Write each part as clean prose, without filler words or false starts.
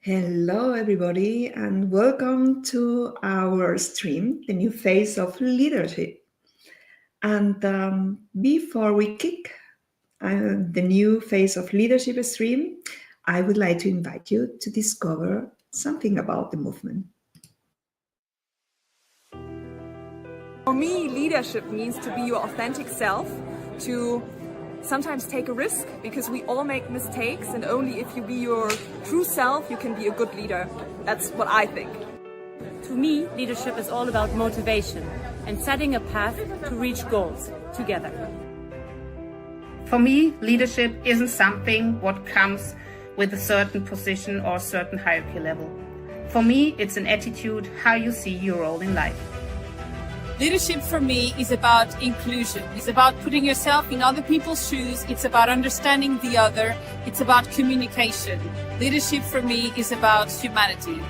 Hello, everybody, and welcome to our stream, The New Face of Leadership. And before we kick the New Face of Leadership stream, I would like to invite you to discover something about the movement. For me, leadership means to be your authentic self, to sometimes take a risk, because we all make mistakes, and only if you be your true self, you can be a good leader. That's what I think. To me, leadership is all about motivation and setting a path to reach goals together. For me, leadership isn't something what comes with a certain position or a certain hierarchy level. For me, it's an attitude, how you see your role in life. Leadership for me is about inclusion. It's about putting yourself in other people's shoes. It's about understanding the other. It's about communication. Leadership for me is about humanity.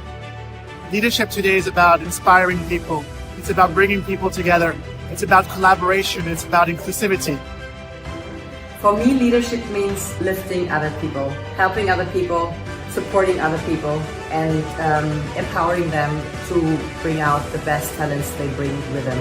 Leadership today is about inspiring people. It's about bringing people together. It's about collaboration. It's about inclusivity. For me, leadership means lifting other people, helping other people, supporting other people, and empowering them to bring out the best talents they bring with them.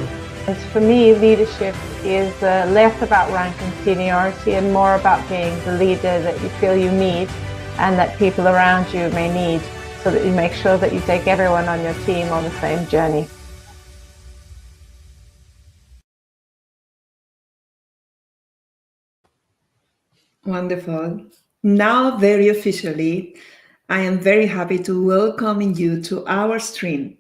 And for me, leadership is less about rank and seniority and more about being the leader that you feel you need and that people around you may need, so that you make sure that you take everyone on your team on the same journey. Wonderful. Now, very officially, I am very happy to welcome you to our stream.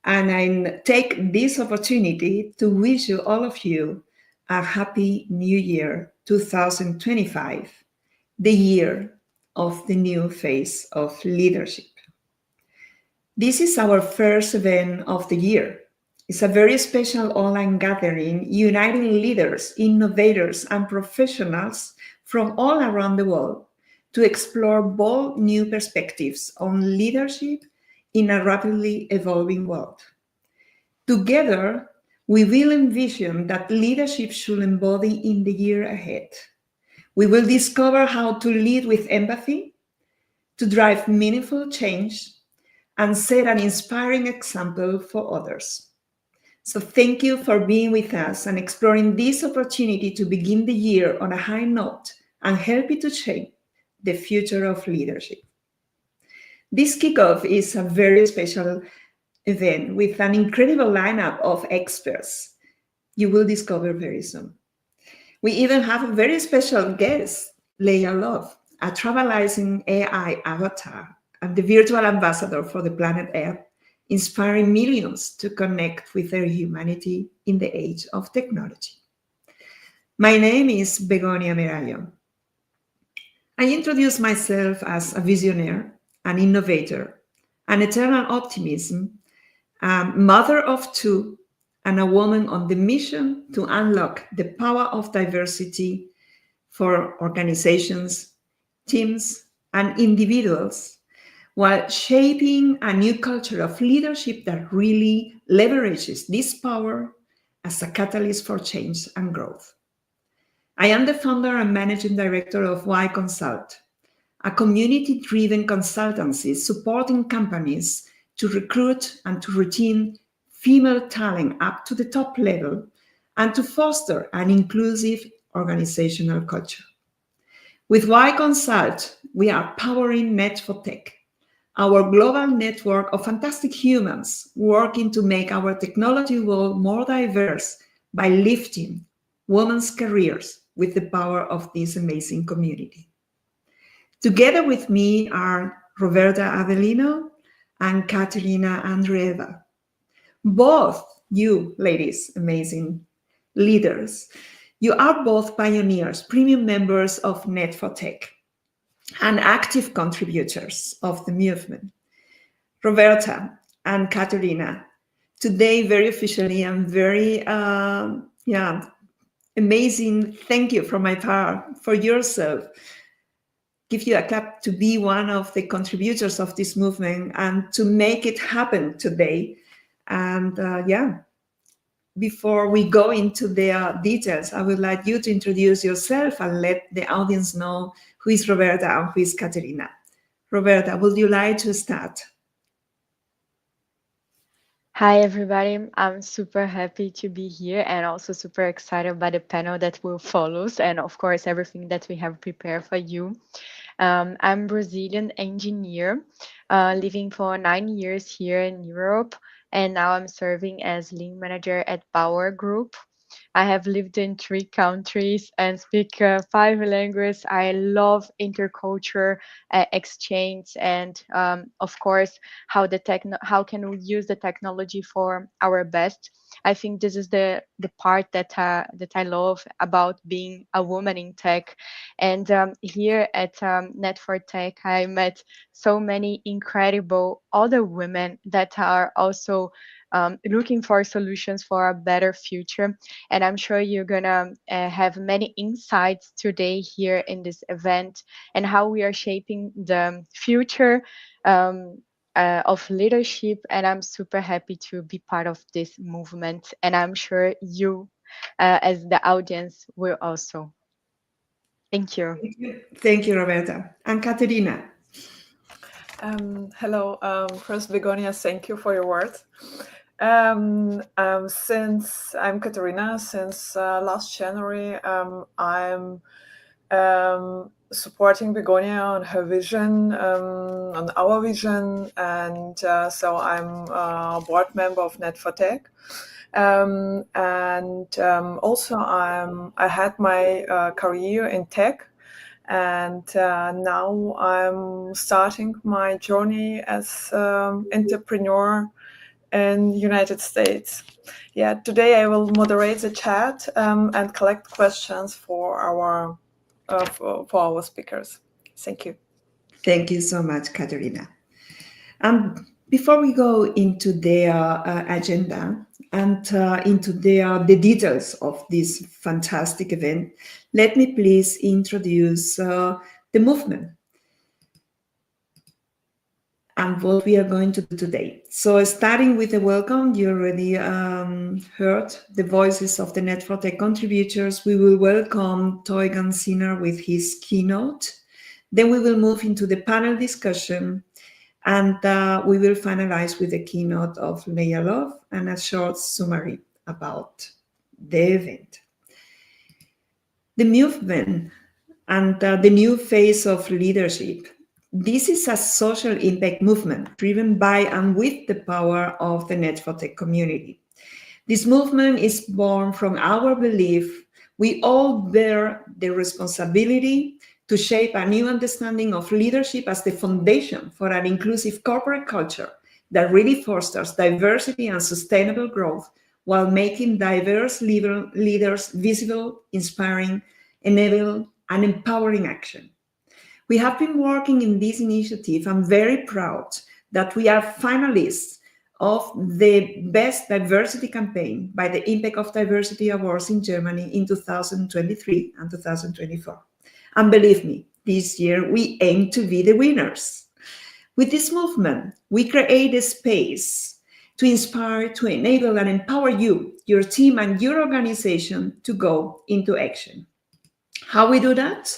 And I take this opportunity to wish you, all of you, a happy new year, 2025, the year of the new face of leadership. This is our first event of the year. It's a very special online gathering uniting leaders, innovators, and professionals from all around the world to explore bold new perspectives on leadership in a rapidly evolving world. Together, we will envision that leadership should embody in the year ahead. We will discover how to lead with empathy, to drive meaningful change, and set an inspiring example for others. So thank you for being with us and exploring this opportunity to begin the year on a high note and help it to shape the future of leadership. This kickoff is a very special event with an incredible lineup of experts you will discover very soon. We even have a very special guest, Leya Love, a trailblazing AI avatar and the virtual ambassador for the planet Earth, inspiring millions to connect with their humanity in the age of technology. My name is Begonia Merayo. I introduce myself as a visionary, an innovator, an eternal optimism, a mother of two, and a woman on the mission to unlock the power of diversity for organizations, teams, and individuals, while shaping a new culture of leadership that really leverages this power as a catalyst for change and growth. I am the founder and managing director of Y Consult, a community-driven consultancy supporting companies to recruit and to retain female talent up to the top level and to foster an inclusive organizational culture. With Y Consult, we are powering Net4Tech, our global network of fantastic humans working to make our technology world more diverse by lifting women's careers with the power of this amazing community. Together with me are Roberta Avellino and Caterina Andreeva. Both you, ladies, amazing leaders, you are both pioneers, premium members of Net4Tech, and active contributors of the movement. Roberta and Caterina, today very officially and very amazing thank you from my part for yourself. Give you a clap to be one of the contributors of this movement and to make it happen today. And before we go into the details, I would like you to introduce yourself and let the audience know who is Roberta and who is Caterina. Roberta, would you like to start? Hi, everybody. I'm super happy to be here and also super excited by the panel that will follow, and of course, everything that we have prepared for you. I'm Brazilian engineer, living for 9 years here in Europe, and now I'm serving as lean manager at Power Group. I have lived in 3 countries and speak 5 languages. I love interculture exchange and, of course, how can we use the technology for our best. I think this is the part that I love about being a woman in tech. And here at Net4Tech, I met so many incredible other women that are also looking for solutions for a better future. And I'm sure you're gonna have many insights today here in this event and how we are shaping the future of leadership. And I'm super happy to be part of this movement. And I'm sure you, as the audience, will also. Thank you. Thank you, Roberta. And Katerina. Hello, first Begonia, thank you for your words. Since I'm Katerina, since last January, I'm supporting Begonia on her vision, on our vision, and so I'm a board member of Net4Tech. Also I had my career in tech, and now I'm starting my journey as entrepreneur in the United States. Yeah, today I will moderate the chat and collect questions for our speakers. Thank you. Thank you so much, Katerina. Before we go into their agenda and into the details of this fantastic event, let me please introduce the movement and what we are going to do today. So starting with the welcome, you already heard the voices of the Net4Tech contributors. We will welcome Toygan Çinar with his keynote. Then we will move into the panel discussion, and we will finalize with the keynote of Leya Love and a short summary about the event. The movement and the new phase of leadership. This is a social impact movement driven by and with the power of the Net4Tech community. This movement is born from our belief we all bear the responsibility to shape a new understanding of leadership as the foundation for an inclusive corporate culture that really fosters diversity and sustainable growth while making diverse leaders visible, inspiring, enabling, and empowering action. We have been working in this initiative. I'm very proud that we are finalists of the Best Diversity Campaign by the Impact of Diversity Awards in Germany in 2023 and 2024. And believe me, this year we aim to be the winners. With this movement, we create a space to inspire, to enable, and empower you, your team, and your organization to go into action. How we do that?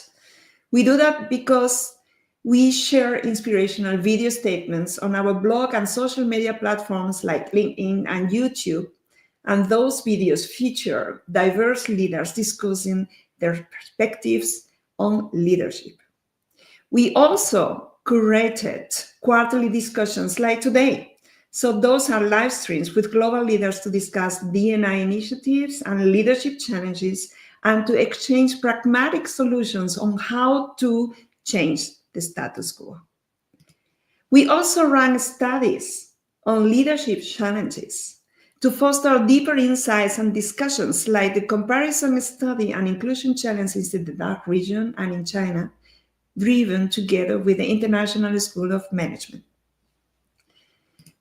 We do that because we share inspirational video statements on our blog and social media platforms like LinkedIn and YouTube. And those videos feature diverse leaders discussing their perspectives on leadership. We also curated quarterly discussions like today. So those are live streams with global leaders to discuss D&I initiatives and leadership challenges and to exchange pragmatic solutions on how to change the status quo. We also run studies on leadership challenges to foster deeper insights and discussions like the comparison study and inclusion challenges in the DACH region and in China, driven together with the International School of Management.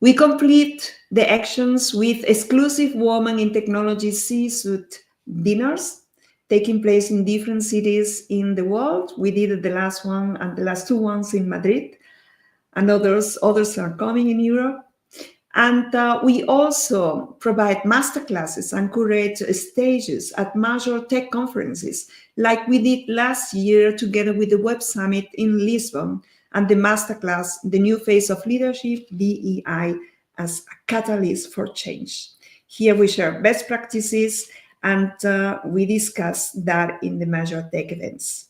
We complete the actions with exclusive Women in Technology C-suite dinners taking place in different cities in the world. We did the last one and the last 2 ones in Madrid, and others are coming in Europe. And we also provide masterclasses and curate stages at major tech conferences, like we did last year together with the Web Summit in Lisbon and the masterclass, The New Phase of Leadership, DEI as a Catalyst for Change. Here we share best practices and we discuss that in the Major Tech events.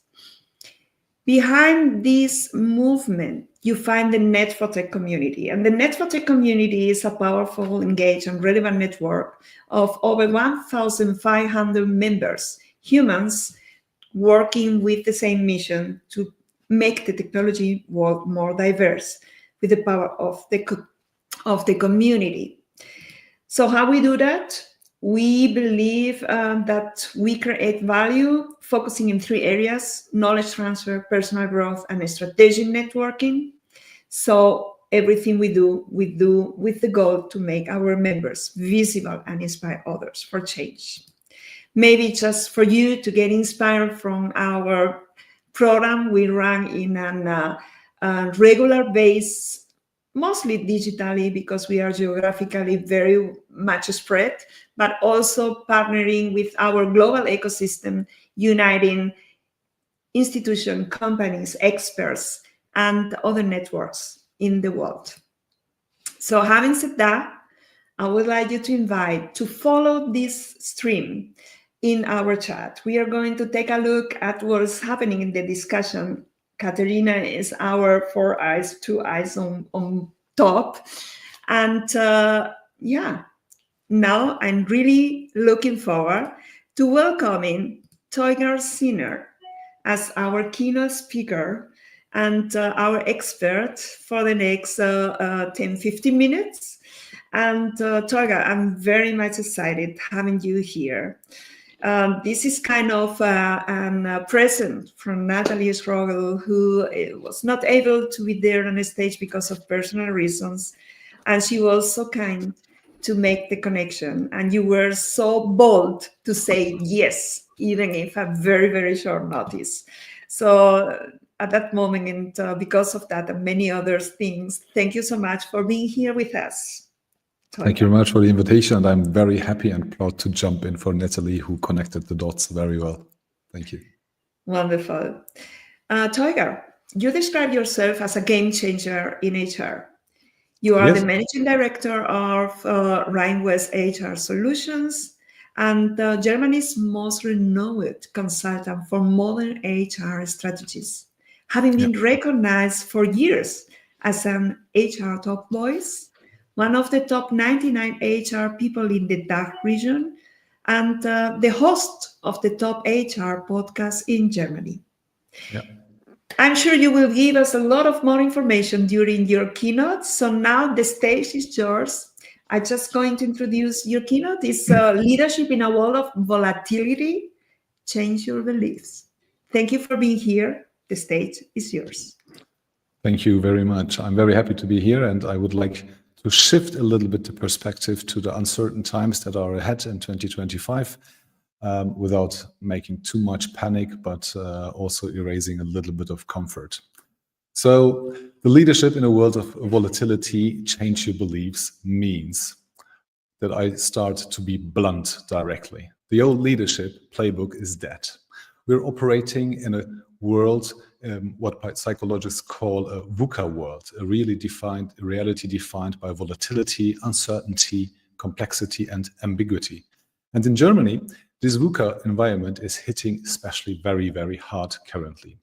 Behind this movement, you find the Net4Tech community. And the Net4Tech community is a powerful, engaged, and relevant network of over 1,500 members, humans working with the same mission to make the technology world more diverse with the power of the community. So how we do that? We believe that we create value focusing in 3 areas: knowledge transfer, personal growth, and strategic networking. So everything we do with the goal to make our members visible and inspire others for change. Maybe just for you to get inspired from our program we run in a regular base, mostly digitally because we are geographically very much spread, but also partnering with our global ecosystem, uniting institutions, companies, experts, and other networks in the world. So having said that, I would like you to invite to follow this stream in our chat. We are going to take a look at what is happening in the discussion. Katerina is our 4 eyes, 2 eyes on top. And yeah, now I'm really looking forward to welcoming Toygan Çinar as our keynote speaker and our expert for the next 10-15 minutes. And Toygan, I'm very much excited having you here. This is kind of a present from Natalie Strogel, who was not able to be there on the stage because of personal reasons. And she was so kind to make the connection. And you were so bold to say yes, even if a very, very short notice. So at that moment, and because of that and many other things, thank you so much for being here with us. Thank you very much for the invitation, and I'm very happy and proud to jump in for Natalie, who connected the dots very well. Thank you. Wonderful. Toygan, you describe yourself as a game changer in HR. You are the managing director of Rhine-West HR Solutions and Germany's most renowned consultant for modern HR strategies, having been recognized for years as an HR top voice, one of the top 99 HR people in the DACH region, and the host of the top HR podcast in Germany. Yeah. I'm sure you will give us a lot of more information during your keynote. So now the stage is yours. I'm just going to introduce your keynote. It's Leadership in a World of Volatility, Change Your Beliefs. Thank you for being here. The stage is yours. Thank you very much. I'm very happy to be here, and I would like to shift a little bit the perspective to the uncertain times that are ahead in 2025, without making too much panic, but also erasing a little bit of comfort. So the leadership in a world of volatility, change your beliefs, means that I start to be blunt directly. The old leadership playbook is dead. We're operating in a world, what psychologists call a VUCA world, a reality defined by volatility, uncertainty, complexity, and ambiguity. And in Germany, this VUCA environment is hitting especially very, very hard currently.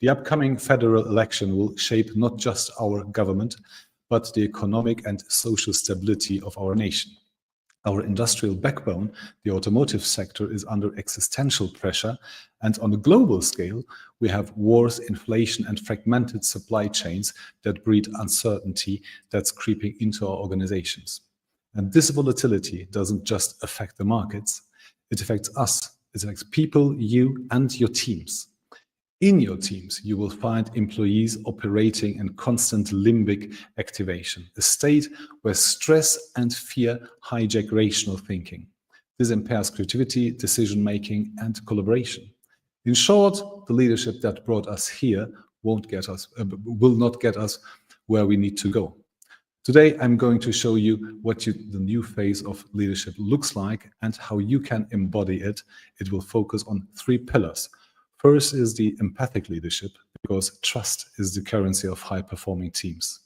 The upcoming federal election will shape not just our government, but the economic and social stability of our nation. Our industrial backbone, the automotive sector, is under existential pressure, and on a global scale, we have wars, inflation, and fragmented supply chains that breed uncertainty that's creeping into our organizations. And this volatility doesn't just affect the markets, it affects us. It affects people, you, and your teams. In your teams, you will find employees operating in constant limbic activation, a state where stress and fear hijack rational thinking. This impairs creativity, decision-making, and collaboration. In short, the leadership that brought us here will not get us where we need to go. Today, I'm going to show you what the new phase of leadership looks like and how you can embody it. It will focus on 3 pillars. First is the empathic leadership, because trust is the currency of high-performing teams.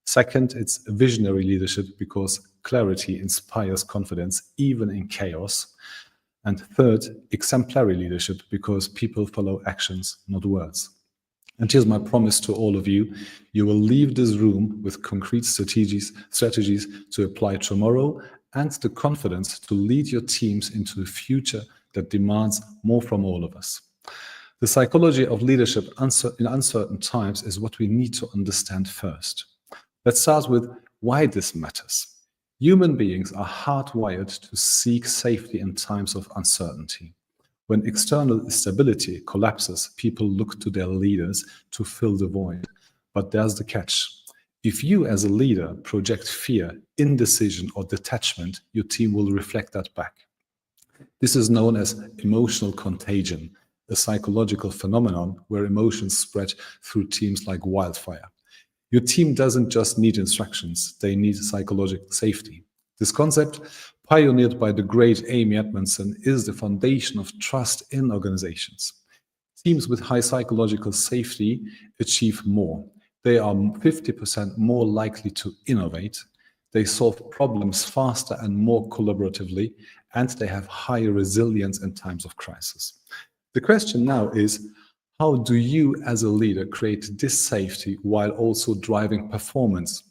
Second, it's visionary leadership, because clarity inspires confidence even in chaos. And third, exemplary leadership, because people follow actions, not words. And here's my promise to all of you. You will leave this room with concrete strategies to apply tomorrow, and the confidence to lead your teams into a future that demands more from all of us. The psychology of leadership in uncertain times is what we need to understand first. Let's start with why this matters. Human beings are hardwired to seek safety in times of uncertainty. When external stability collapses, people look to their leaders to fill the void. But there's the catch. If you as a leader project fear, indecision, or detachment, your team will reflect that back. This is known as emotional contagion, a psychological phenomenon where emotions spread through teams like wildfire. Your team doesn't just need instructions, they need psychological safety. This concept, pioneered by the great Amy Edmondson, is the foundation of trust in organizations. Teams with high psychological safety achieve more. They are 50% more likely to innovate. They solve problems faster and more collaboratively, and they have higher resilience in times of crisis. The question now is, how do you as a leader create this safety while also driving performance?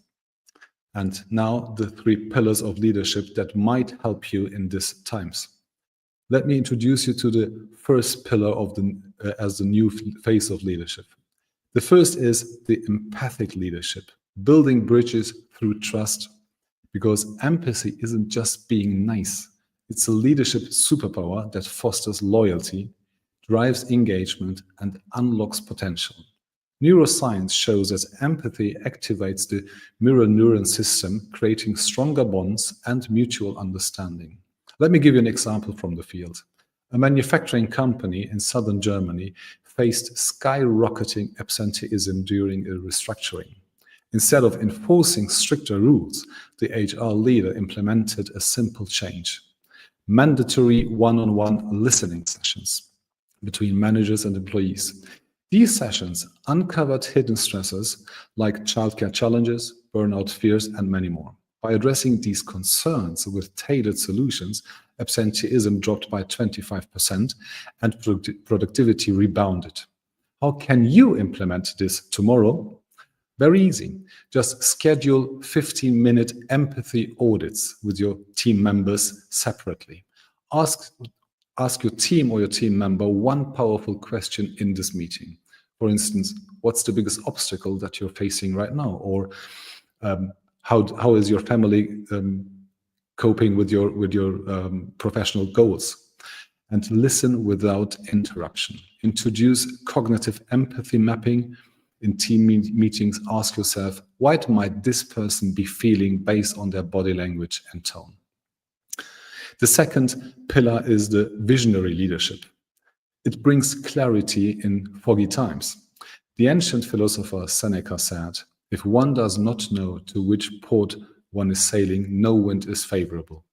And now the 3 pillars of leadership that might help you in these times. Let me introduce you to the first pillar of as the new phase of leadership. The first is the empathic leadership, building bridges through trust, because empathy isn't just being nice. It's a leadership superpower that fosters loyalty, drives engagement, and unlocks potential. Neuroscience shows that empathy activates the mirror neuron system, creating stronger bonds and mutual understanding. Let me give you an example from the field. A manufacturing company in southern Germany faced skyrocketing absenteeism during a restructuring. Instead of enforcing stricter rules, the HR leader implemented a simple change: mandatory one-on-one listening sessions between managers and employees. These sessions uncovered hidden stressors like childcare challenges, burnout fears, and many more. By addressing these concerns with tailored solutions, absenteeism dropped by 25% and productivity rebounded. How can you implement this tomorrow? Very easy. Just schedule 15-minute empathy audits with your team members separately. Ask your team or your team member one powerful question in this meeting. For instance, what's the biggest obstacle that you're facing right now? Or how is your family coping with your professional goals? And listen without interruption. Introduce cognitive empathy mapping. In team meetings, ask yourself, what might this person be feeling based on their body language and tone? The second pillar is the visionary leadership. It brings clarity in foggy times. The ancient philosopher Seneca said, if one does not know to which port one is sailing, no wind is favorable.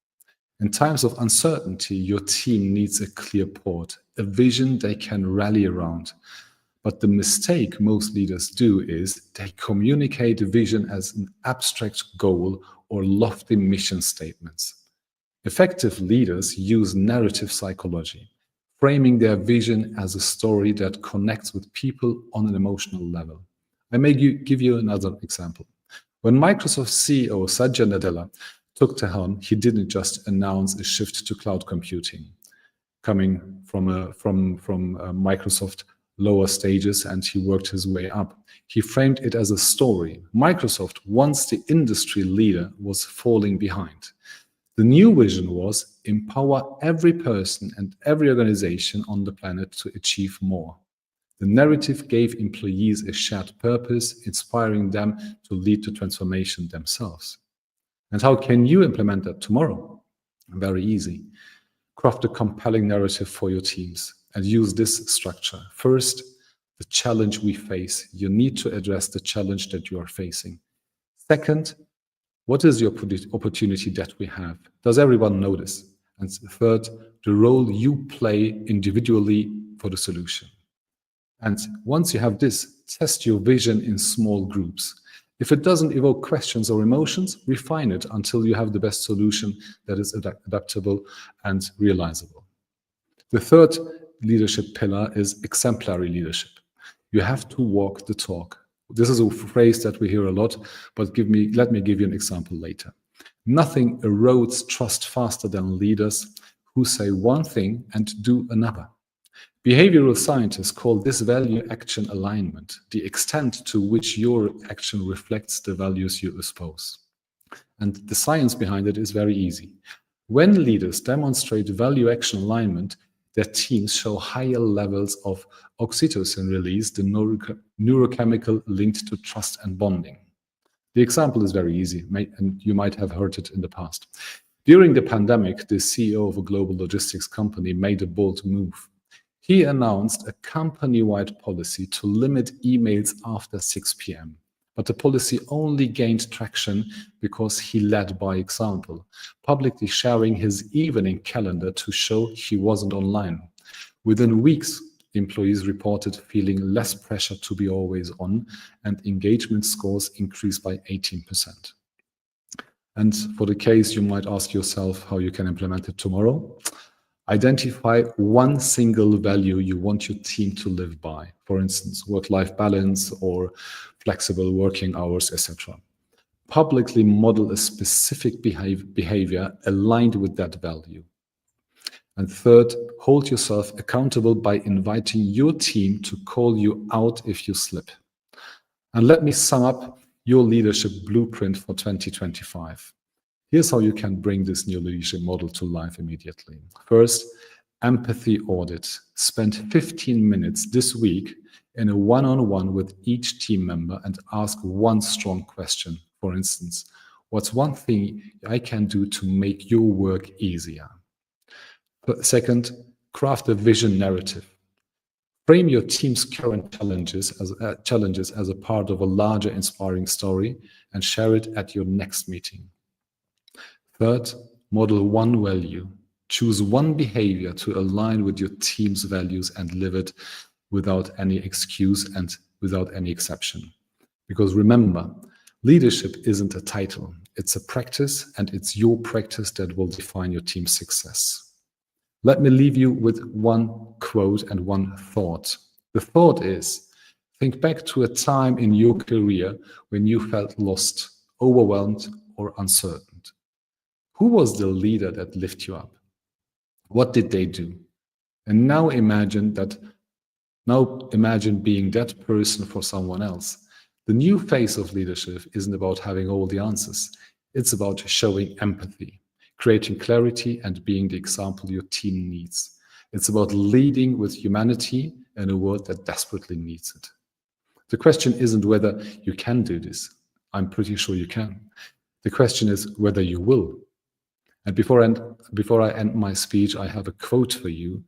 In times of uncertainty, your team needs a clear port, a vision they can rally around. But the mistake most leaders do is they communicate the vision as an abstract goal or lofty mission statements. Effective leaders use narrative psychology, framing their vision as a story that connects with people on an emotional level. I may give you another example. When Microsoft CEO Satya Nadella took the helm, he didn't just announce a shift to cloud computing, coming from Microsoft lower stages, and he worked his way up. He framed it as a story. Microsoft, once the industry leader, was falling behind. The new vision was empower every person and every organization on the planet to achieve more. The narrative gave employees a shared purpose, inspiring them to lead to transformation themselves. And how can you implement that tomorrow? Very easy. Craft a compelling narrative for your teams and use this structure. First, the challenge we face. You need to address the challenge that you are facing. Second, what is the opportunity that we have? Does everyone know this? And third, the role you play individually for the solution. And once you have this, test your vision in small groups. If it doesn't evoke questions or emotions, refine it until you have the best solution that is adaptable and realizable. The third leadership pillar is exemplary leadership. You have to walk the talk. This is a phrase that we hear a lot, but let me give you an example later. Nothing erodes trust faster than leaders who say one thing and do another. Behavioral scientists call this value-action alignment, the extent to which your action reflects the values you espouse. And the science behind it is very easy. When leaders demonstrate value-action alignment, their teams show higher levels of oxytocin release, the neurochemical linked to trust and bonding. The example is very easy, and you might have heard it in the past. During the pandemic, the CEO of a global logistics company made a bold move. He announced a company-wide policy to limit emails after 6 p.m. But the policy only gained traction because he led by example, publicly sharing his evening calendar to show he wasn't online. Within weeks, employees reported feeling less pressure to be always on, and engagement scores increased by 18%. And for the case, you might ask yourself how you can implement it tomorrow. Identify one single value you want your team to live by. For instance, work-life balance or flexible working hours, etc. Publicly model a specific behavior aligned with that value. And third, hold yourself accountable by inviting your team to call you out if you slip. And let me sum up your leadership blueprint for 2025. Here's how you can bring this new leadership model to life immediately. First, empathy audit. Spend 15 minutes this week in a one-on-one with each team member and ask one strong question. For instance, what's one thing I can do to make your work easier? Second, craft a vision narrative. Frame your team's current challenges as a part of a larger inspiring story and share it at your next meeting. Third, model one value. Choose one behavior to align with your team's values and live it without any excuse and without any exception. Because remember, leadership isn't a title, it's a practice, and it's your practice that will define your team's success. Let me leave you with one quote and one thought. The thought is, think back to a time in your career when you felt lost, overwhelmed, or uncertain. Who was the leader that lifted you up? What did they do? And now imagine being that person for someone else. The new phase of leadership isn't about having all the answers. It's about showing empathy, creating clarity, and being the example your team needs. It's about leading with humanity in a world that desperately needs it. The question isn't whether you can do this. I'm pretty sure you can. The question is whether you will. And before I end my speech, I have a quote for you.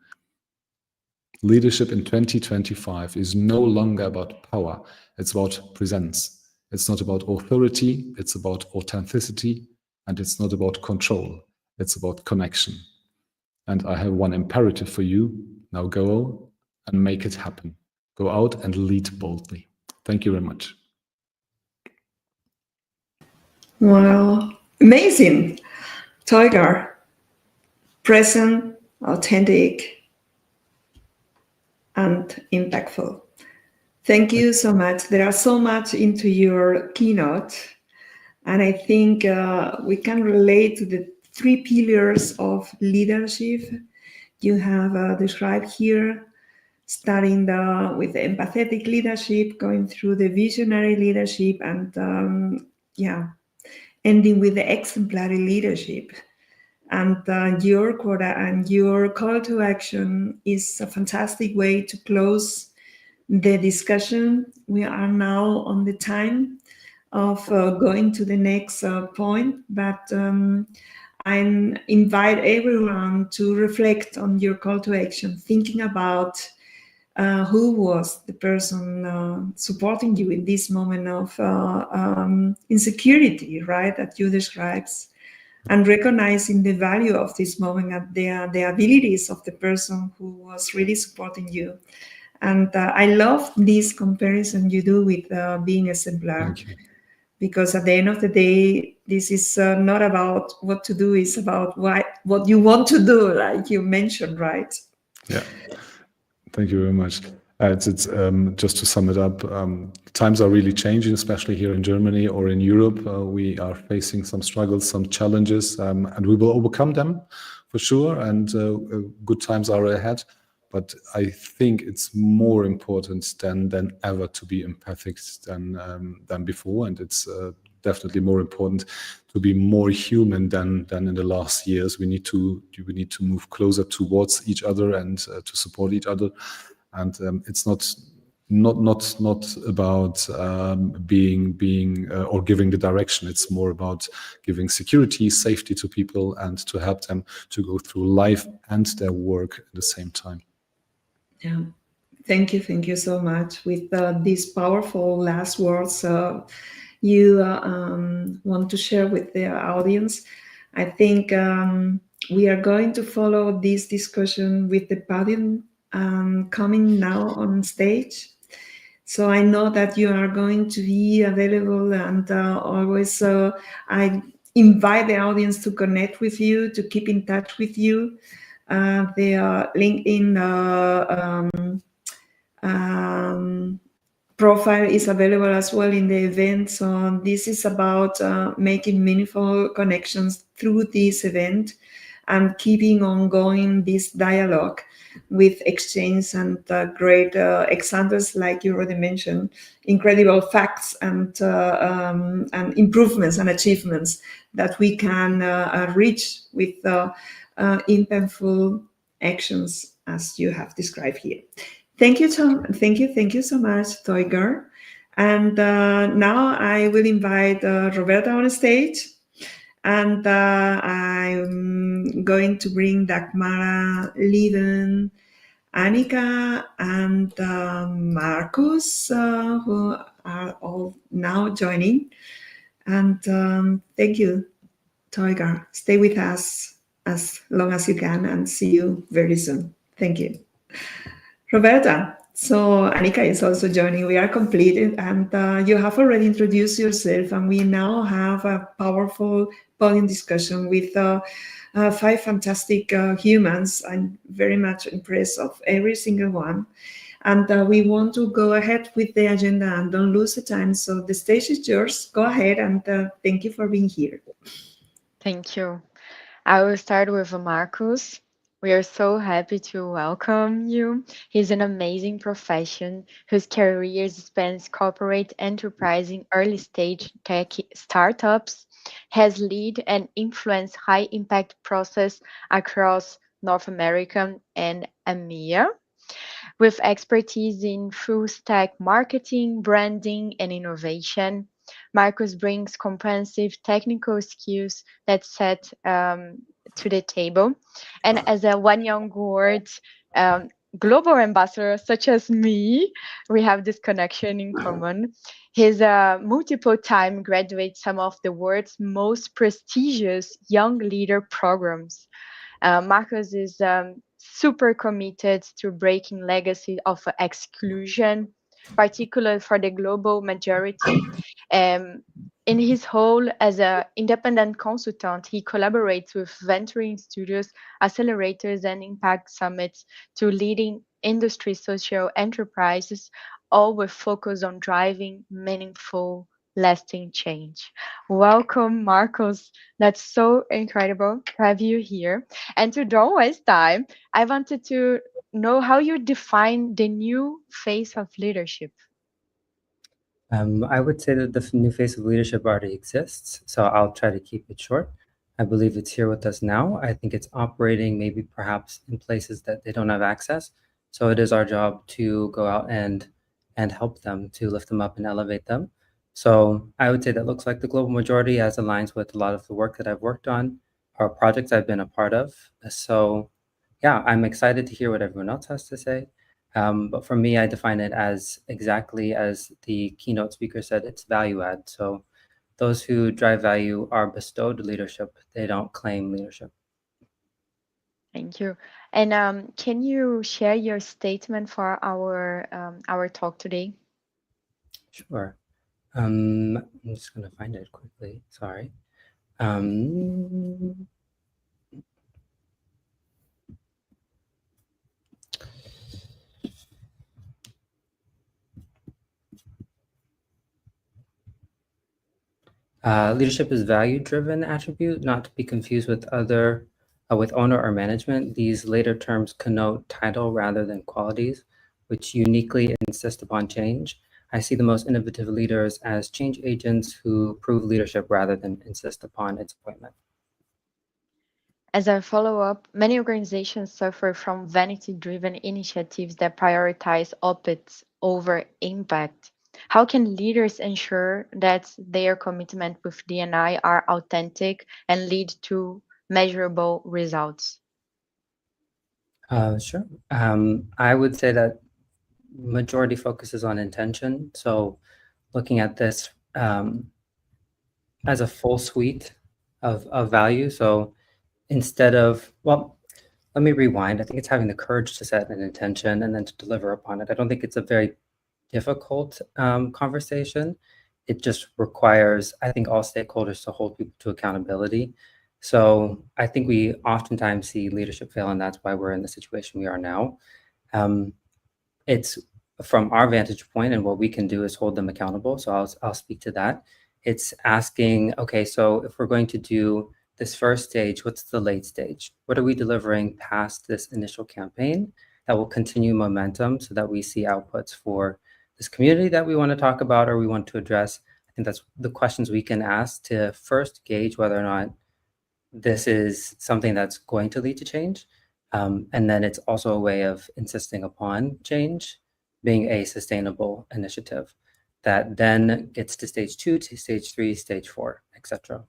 Leadership in 2025 is no longer about power. It's about presence. It's not about authority. It's about authenticity. And it's not about control. It's about connection. And I have one imperative for you. Now go and make it happen. Go out and lead boldly. Thank you very much. Wow, amazing. Toygan, present, authentic, and impactful. Thank you so much. There are so much into your keynote, and I think we can relate to the 3 pillars of leadership you have described here, starting with the empathetic leadership, going through the visionary leadership, and ending with the exemplary leadership. And your quota and your call to action is a fantastic way to close the discussion. We are now on the time of going to the next point, but I invite everyone to reflect on your call to action, thinking about who was the person supporting you in this moment of insecurity, right, that you described, and recognizing the value of this moment and the abilities of the person who was really supporting you. And I love this comparison you do with being exemplar. Thank you. Because at the end of the day, this is not about what to do, it's about what you want to do, like you mentioned, right? Yeah, thank you very much. It's just to sum it up, times are really changing, especially here in Germany or in Europe. We are facing some struggles, some challenges, and we will overcome them for sure. And good times are ahead. But I think it's more important than ever to be empathic than before, and it's definitely more important to be more human than in the last years. We need to move closer towards each other and to support each other. And it's not about being or giving the direction. It's more about giving security, safety to people, and to help them to go through life and their work at the same time. Yeah, thank you so much. With these powerful last words you want to share with the audience, I think we are going to follow this discussion with the podium coming now on stage. So I know that you are going to be available, and always I invite the audience to connect with you, to keep in touch with you. The LinkedIn profile is available as well in the event. So this is about making meaningful connections through this event and keeping on going this dialogue with exchange and great examples, like you already mentioned, incredible facts and improvements and achievements that we can reach with impactful actions as you have described here. Thank you, Tom. Thank you so much, Toygan. And now I will invite Roberta on stage. And I'm going to bring Dagmara, Liden, Annika, and Marcus, who are all now joining. And thank you, Toygan. Stay with us as long as you can, and see you very soon. Thank you. Roberta, so Annika is also joining. We are completed, and you have already introduced yourself, and we now have a powerful podium discussion with 5 fantastic humans. I'm very much impressed of every single one. And we want to go ahead with the agenda and don't lose the time. So the stage is yours. Go ahead, and thank you for being here. Thank you. I will start with Marcus. We are so happy to welcome you. He's an amazing profession whose career spans corporate enterprise in early stage tech startups, has led and influenced high impact process across North America and EMEA. With expertise in full stack marketing, branding, and innovation, Marcus brings comprehensive technical skills that set to the table. And as a one young word global ambassador such as me, we have this connection in common. He's a multiple time graduate some of the world's most prestigious young leader programs. Marcus is super committed to breaking legacy of exclusion, particularly for the global majority. In his role as an independent consultant, he collaborates with venturing studios, accelerators, and impact summits to leading industry social enterprises, all with focus on driving meaningful, lasting change. Welcome, Marcos. That's so incredible to have you here. And to don't waste time, I wanted to know how you define the new face of leadership. I would say that the new face of leadership already exists, so I'll try to keep it short. I believe it's here with us now. I think it's operating maybe perhaps in places that they don't have access. So it is our job to go out and help them, to lift them up and elevate them. So I would say that looks like the global majority, as aligns with a lot of the work that I've worked on or projects I've been a part of. So yeah, I'm excited to hear what everyone else has to say. But for me, I define it as exactly as the keynote speaker said, it's value add. So those who drive value are bestowed leadership. They don't claim leadership. Thank you. And can you share your statement for our talk today? Sure. I'm just going to find it quickly. Sorry. Leadership is value-driven attribute, not to be confused with with owner or management. These later terms connote title rather than qualities, which uniquely insist upon change. I see the most innovative leaders as change agents who prove leadership rather than insist upon its appointment. As a follow-up, many organizations suffer from vanity-driven initiatives that prioritize optics over impact. How can leaders ensure that their commitment with D&I are authentic and lead to measurable results? Sure. I would say that majority focuses on intention. So looking at this as a full suite of value. So instead of, well, let me rewind. I think it's having the courage to set an intention and then to deliver upon it. I don't think it's a very difficult conversation. It just requires, I think, all stakeholders to hold people to accountability. So I think we oftentimes see leadership fail, and that's why we're in the situation we are now. It's from our vantage point, and what we can do is hold them accountable. So I'll speak to that. It's asking, okay, so if we're going to do this first stage, what's the late stage? What are we delivering past this initial campaign that will continue momentum so that we see outputs for this community that we want to talk about or we want to address? I think that's the questions we can ask to first gauge whether or not this is something that's going to lead to change. And then it's also a way of insisting upon change being a sustainable initiative that then gets to stage 2, to stage 3, stage 4, etc.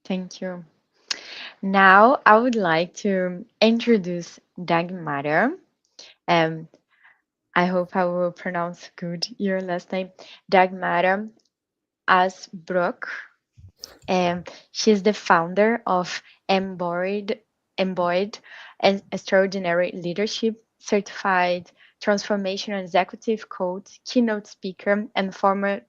Thank you. Now I would like to introduce Dagmara. I hope I will pronounce good your last name. Dagmara Asbrook. She's the founder of Embodied and Extraordinary Leadership, certified transformational executive coach, keynote speaker, and former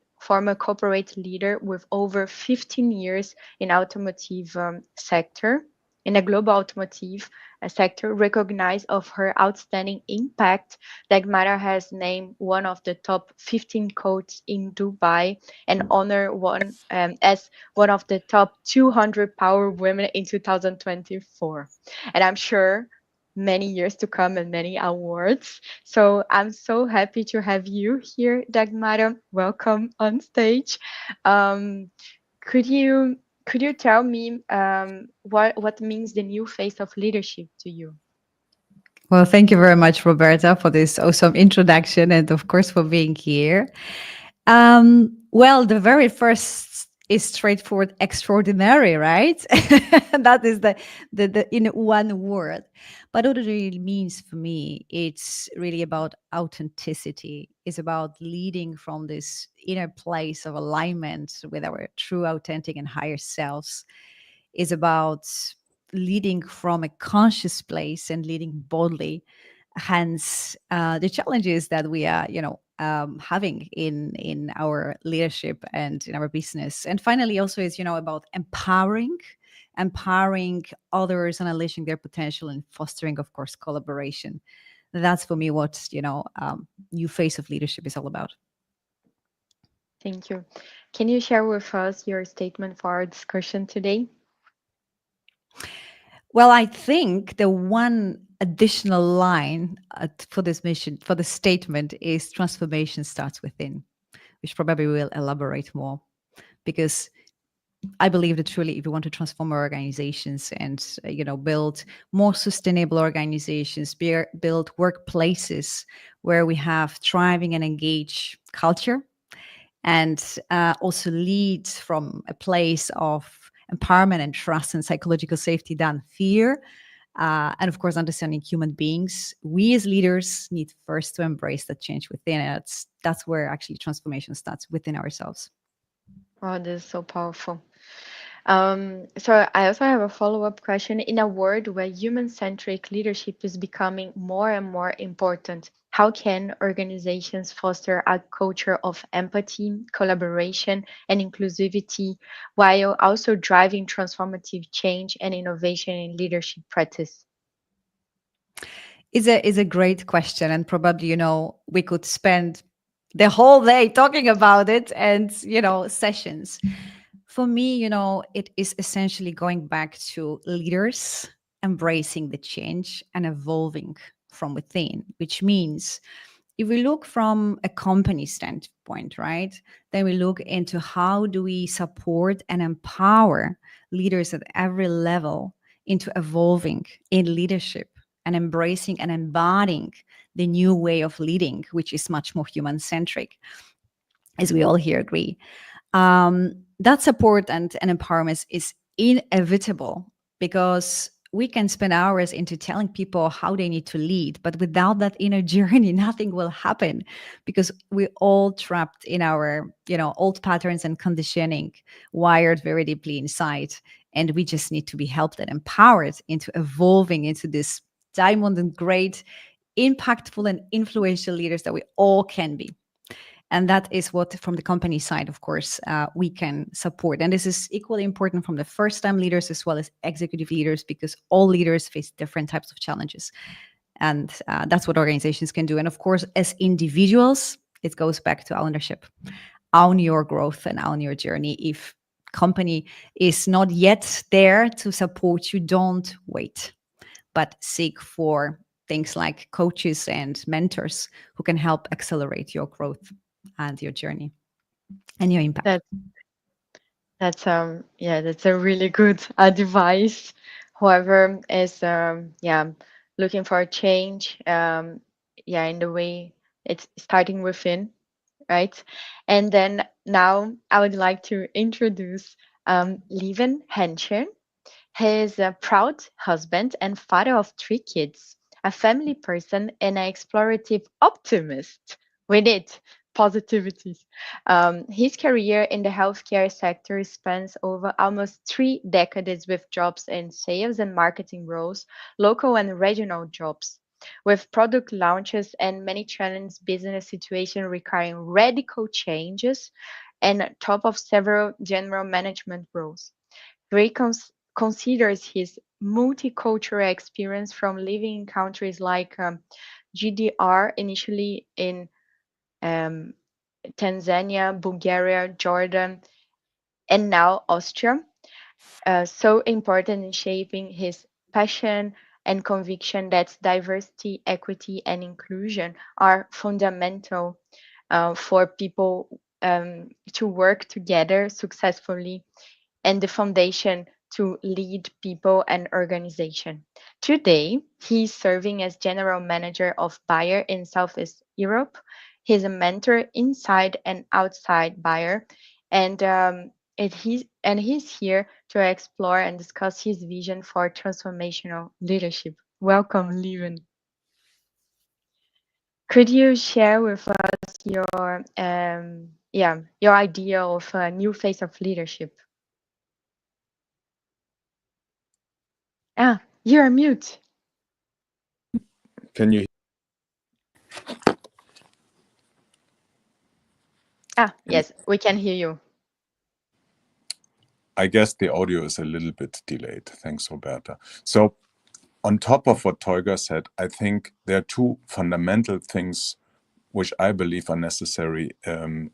corporate leader with over 15 years in automotive sector. In the global automotive sector, recognized of her outstanding impact, Dagmara has named one of the top 15 coaches in Dubai and honored one as one of the top 200 power women in 2024. And I'm sure many years to come and many awards. So I'm so happy to have you here, Dagmara. Welcome on stage. Could you tell me what means the new phase of leadership to you? Well, thank you very much, Roberta, for this awesome introduction and, of course, for being here. Well, the very first is straightforward, extraordinary, right? That is the in one word. But what it really means for me, it's really about authenticity. It's about leading from this inner place of alignment with our true, authentic, and higher selves. It's about leading from a conscious place and leading boldly. Hence, the challenges that we are, having in our leadership and in our business. And finally, also is about empowering others and unleashing their potential and fostering, of course, collaboration. That's for me what new phase of leadership is all about. Thank you. Can you share with us your statement for our discussion today? Well, I think the one additional line for this mission, for the statement, is transformation starts within, which probably will elaborate more, because I believe that truly, if we want to transform our organizations and build more sustainable organizations, build workplaces where we have thriving and engaged culture, and also lead from a place of empowerment and trust and psychological safety than fear, and of course understanding human beings, we as leaders need first to embrace that change within. That's where actually transformation starts within ourselves. Oh, this is so powerful. So I also have a follow-up question. In a world where human-centric leadership is becoming more and more important, how can organizations foster a culture of empathy, collaboration, and inclusivity while also driving transformative change and innovation in leadership practice? Is a great question, and probably we could spend the whole day talking about it, and sessions. For me, it is essentially going back to leaders embracing the change and evolving from within, which means if we look from a company standpoint, right, then we look into how do we support and empower leaders at every level into evolving in leadership and embracing and embodying the new way of leading, which is much more human centric, as we all here agree. That support and empowerment is inevitable because we can spend hours into telling people how they need to lead, but without that inner journey, nothing will happen because we're all trapped in our, old patterns and conditioning, wired very deeply inside. And we just need to be helped and empowered into evolving into this diamond and great, impactful and influential leaders that we all can be. And that is what, from the company side, of course, we can support. And this is equally important from the first-time leaders as well as executive leaders, because all leaders face different types of challenges. And that's what organizations can do. And of course, as individuals, it goes back to ownership. Own your growth and own your journey. If company is not yet there to support you, don't wait, but seek for things like coaches and mentors who can help accelerate your growth and your journey and your impact. That's that's a really good advice. Whoever is looking for a change, in the way it's starting within, right? And then now I would like to introduce Lieven Henschen. He is a proud husband and father of 3 kids, a family person, and an explorative optimist. We need positivity. His career in the healthcare sector spans over almost 3 decades with jobs in sales and marketing roles, local and regional jobs, with product launches and many challenging business situations requiring radical changes, and top of several general management roles. Gray considers his multicultural experience from living in countries like GDR, initially in um, Tanzania, Bulgaria, Jordan, and now Austria, so important in shaping his passion and conviction that diversity, equity, and inclusion are fundamental for people to work together successfully and the foundation to lead people and organization. Today, he's serving as general manager of Bayer in Southeast Europe. He's a mentor inside and outside Bayer, and he's here to explore and discuss his vision for transformational leadership. Welcome, Lieven. Could you share with us your your idea of a new phase of leadership? You're mute. Can you? Yes, we can hear you. I guess the audio is a little bit delayed. Thanks, Roberta. So on top of what Toygan said, I think there are 2 fundamental things which I believe are necessary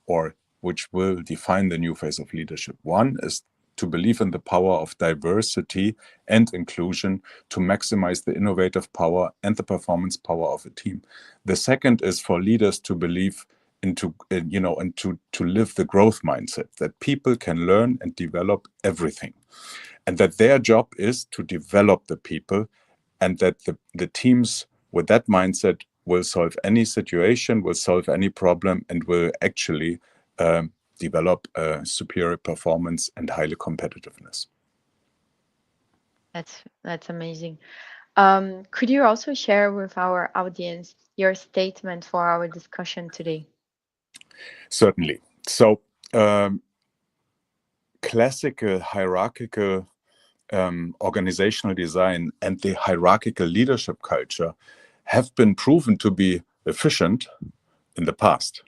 or which will define the new phase of leadership. One is to believe in the power of diversity and inclusion to maximize the innovative power and the performance power of a team. The second is for leaders to believe into, and to live the growth mindset, that people can learn and develop everything, and that their job is to develop the people, and that the teams with that mindset will solve any situation, will solve any problem, and will actually develop superior performance and high competitiveness. That's amazing. Could you also share with our audience your statement for our discussion today? Certainly. So classical hierarchical organizational design and the hierarchical leadership culture have been proven to be efficient in the past.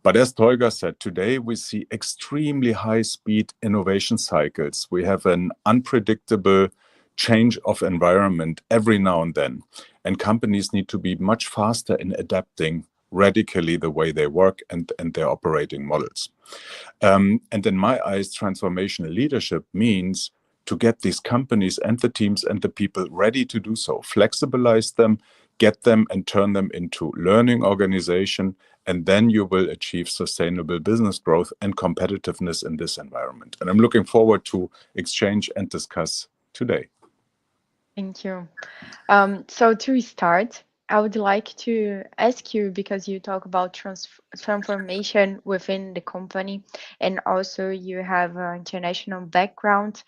But as Toygan said, today we see extremely high-speed innovation cycles. We have an unpredictable change of environment every now and then. And companies need to be much faster in adapting radically the way they work and their operating models. And in my eyes, transformational leadership means to get these companies and the teams and the people ready to do so, flexibilize them, get them and turn them into learning organization, and then you will achieve sustainable business growth and competitiveness in this environment. And I'm looking forward to exchange and discuss today. Thank you. So to start, I would like to ask you, because you talk about transformation within the company, and also you have an international background.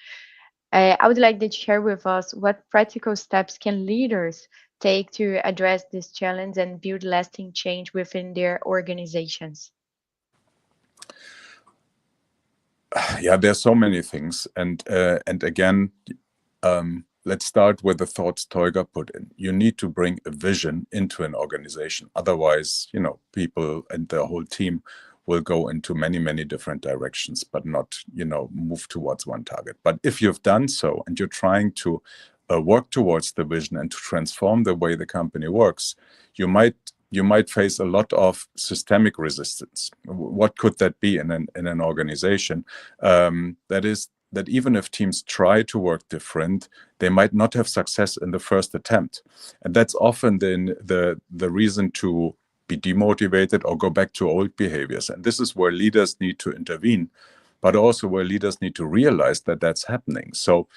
I would like that you share with us what practical steps can leaders take to address this challenge and build lasting change within their organizations? Yeah, there's so many things, and again, let's start with the thoughts Toygan put in. You need to bring a vision into an organization. Otherwise, people and the whole team will go into many different directions, but not, move towards one target. But if you've done so and you're trying to work towards the vision and to transform the way the company works, you might face a lot of systemic resistance. What could that be in an organization? That even if teams try to work different, they might not have success in the first attempt. And that's often then the reason to be demotivated or go back to old behaviors. And this is where leaders need to intervene, but also where leaders need to realize that that's happening. So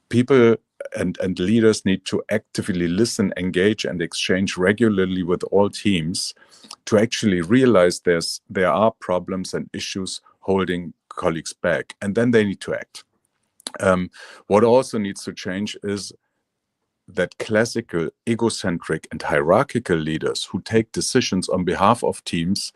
people and leaders need to actively listen, engage, and exchange regularly with all teams to actually realize there are problems and issues holding colleagues back, and then they need to act. What also needs to change is that classical, egocentric, and hierarchical leaders who take decisions on behalf of teams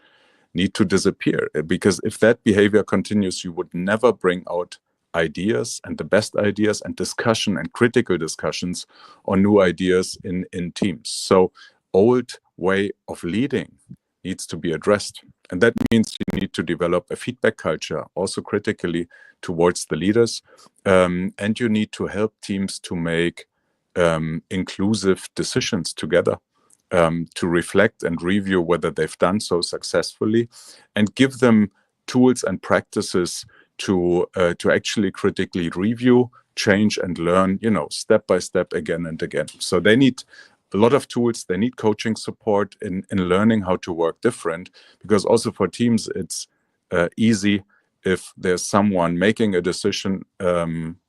need to disappear. Because if that behavior continues, you would never bring out ideas and the best ideas and discussion and critical discussions on new ideas in teams. So old way of leading needs to be addressed. And that means you need to develop a feedback culture, also critically towards the leaders. And you need to help teams to make inclusive decisions together, to reflect and review whether they've done so successfully, and give them tools and practices to actually critically review, change, and learn, step by step, again and again. So they need a lot of tools. They need coaching support in learning how to work different, because also for teams, it's easy if there's someone making a decision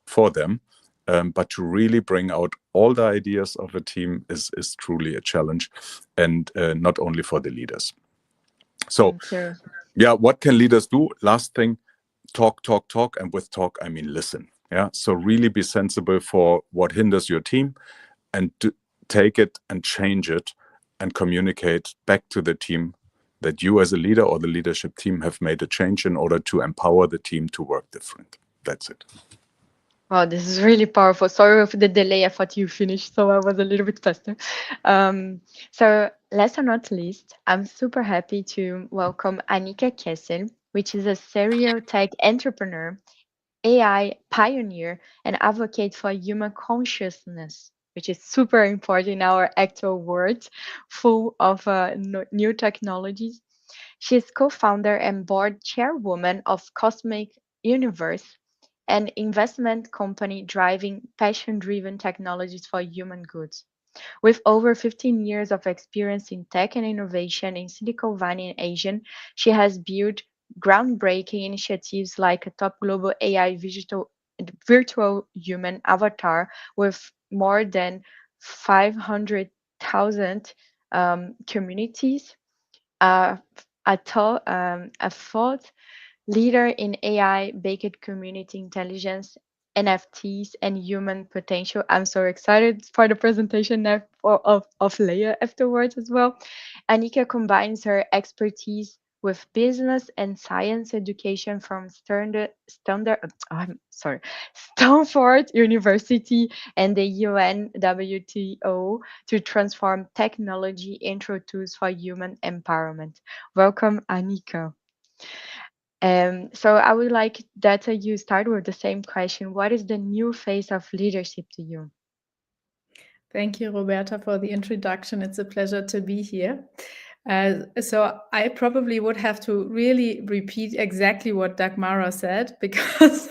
for them. But to really bring out all the ideas of a team is truly a challenge, and not only for the leaders. So, yeah, what can leaders do? Last thing, talk, and with talk, I mean listen. Yeah, so really be sensible for what hinders your team, and take it and change it and communicate back to the team that you as a leader or the leadership team have made a change in order to empower the team to work different. That's it. Wow, this is really powerful. Sorry for the delay. I thought you finished, so I was a little bit faster. So last but not least, I'm super happy to welcome Annika Kessel, which is a serial tech entrepreneur, AI pioneer, and advocate for human consciousness, which is super important in our actual world, full of new technologies. She's co-founder and board chairwoman of Cosmic Universe, an investment company driving passion-driven technologies for human goods. With over 15 years of experience in tech and innovation in Silicon Valley and Asia, she has built groundbreaking initiatives like a top global AI virtual human avatar with more than 500,000 communities, a thought leader in AI-based community intelligence, NFTs, and human potential. I'm so excited for the presentation of Leya afterwards as well. Annika combines her expertise with business and science education from Stanford University and the UNWTO to transform technology into tools for human empowerment. Welcome, Annika. So I would like that you start with the same question. What is the new phase of leadership to you? Thank you, Roberta, for the introduction. It's a pleasure to be here. So I probably would have to really repeat exactly what Dagmara said, because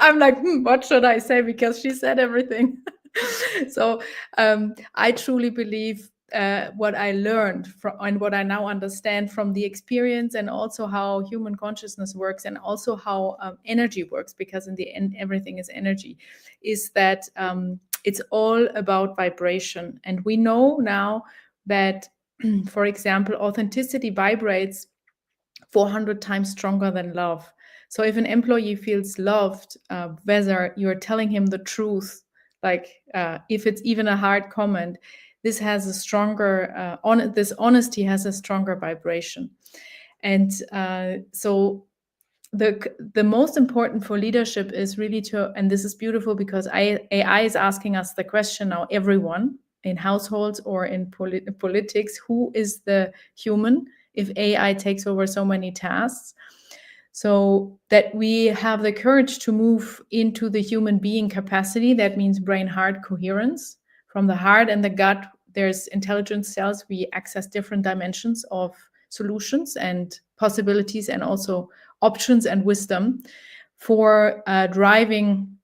I'm like, what should I say? Because she said everything. So I truly believe what I learned from and what I now understand from the experience, and also how human consciousness works, and also how energy works, because in the end everything is energy, is that it's all about vibration. And we know now that, for example, authenticity vibrates 400 times stronger than love. So if an employee feels loved, whether you're telling him the truth, like if it's even a hard comment, this has a stronger, this honesty has a stronger vibration. And so the most important for leadership is really to, and this is beautiful because AI is asking us the question now, everyone in households or in politics, who is the human if AI takes over so many tasks? So that we have the courage to move into the human being capacity. That means brain-heart coherence. From the heart and the gut, there's intelligence cells. We access different dimensions of solutions and possibilities, and also options and wisdom for driving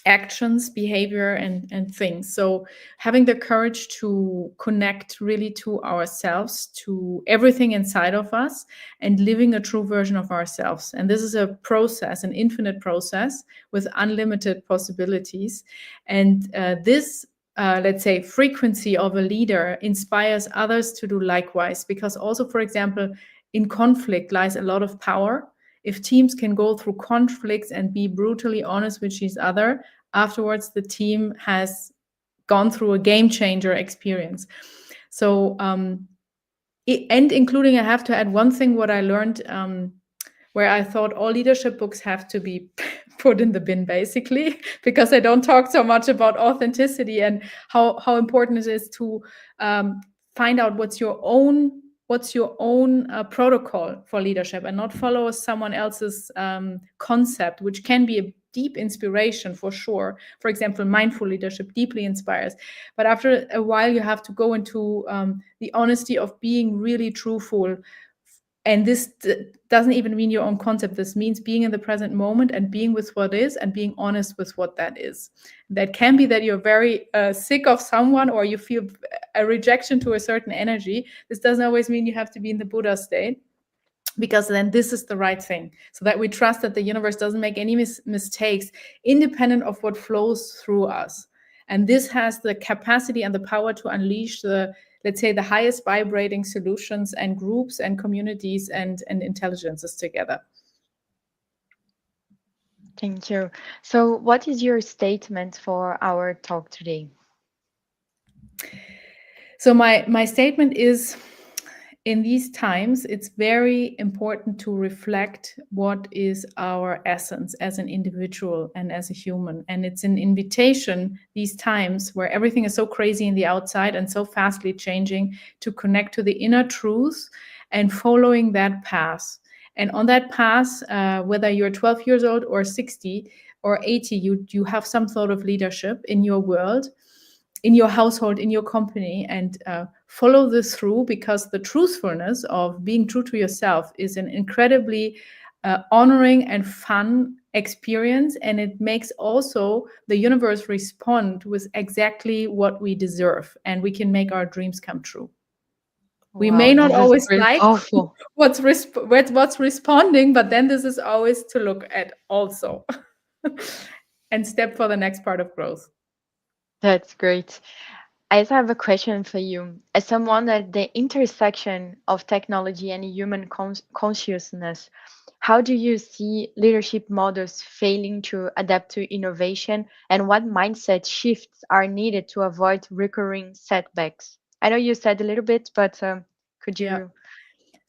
actions, behavior, and things. So having the courage to connect really to ourselves, to everything inside of us, and living a true version of ourselves. And this is a process, an infinite process with unlimited possibilities. And this let's say, frequency of a leader inspires others to do likewise. Because also, for example, in conflict lies a lot of power. If teams can go through conflicts and be brutally honest with each other, afterwards the team has gone through a game changer experience. So, and including, I have to add one thing, what I learned, where I thought all leadership books have to be put in the bin, basically, because I don't talk so much about authenticity and how important it is to find out what's your own protocol for leadership, and not follow someone else's concept, which can be a deep inspiration for sure. For example, mindful leadership deeply inspires, but after a while you have to go into the honesty of being really truthful. And this doesn't even mean your own concept. This means being in the present moment and being with what is, and being honest with what that is. That can be that you're very sick of someone, or you feel a rejection to a certain energy. This doesn't always mean you have to be in the Buddha state, because then this is the right thing. So that we trust that the universe doesn't make any mistakes, independent of what flows through us. And this has the capacity and the power to unleash the, let's say, the highest vibrating solutions and groups and communities and intelligences together. Thank you. So what is your statement for our talk today? So my statement is, in these times, it's very important to reflect what is our essence as an individual and as a human. And it's an invitation, these times where everything is so crazy in the outside and so fastly changing, to connect to the inner truth and following that path. And on that path, whether you're 12 years old or 60 or 80, you have some sort of leadership in your world, in your household, in your company, and follow this through, because the truthfulness of being true to yourself is an incredibly honoring and fun experience. And it makes also the universe respond with exactly what we deserve, and we can make our dreams come true. We may not always like what's responding, but then this is always to look at also and step for the next part of growth. That's great. I also have a question for you. As someone at the intersection of technology and human consciousness, how do you see leadership models failing to adapt to innovation, and what mindset shifts are needed to avoid recurring setbacks? I know you said a little bit, but could you? Yeah.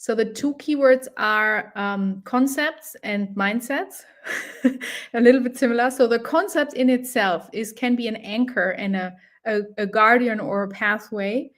So the two keywords are concepts and mindsets, a little bit similar. So the concept in itself can be an anchor and a guardian or a pathway.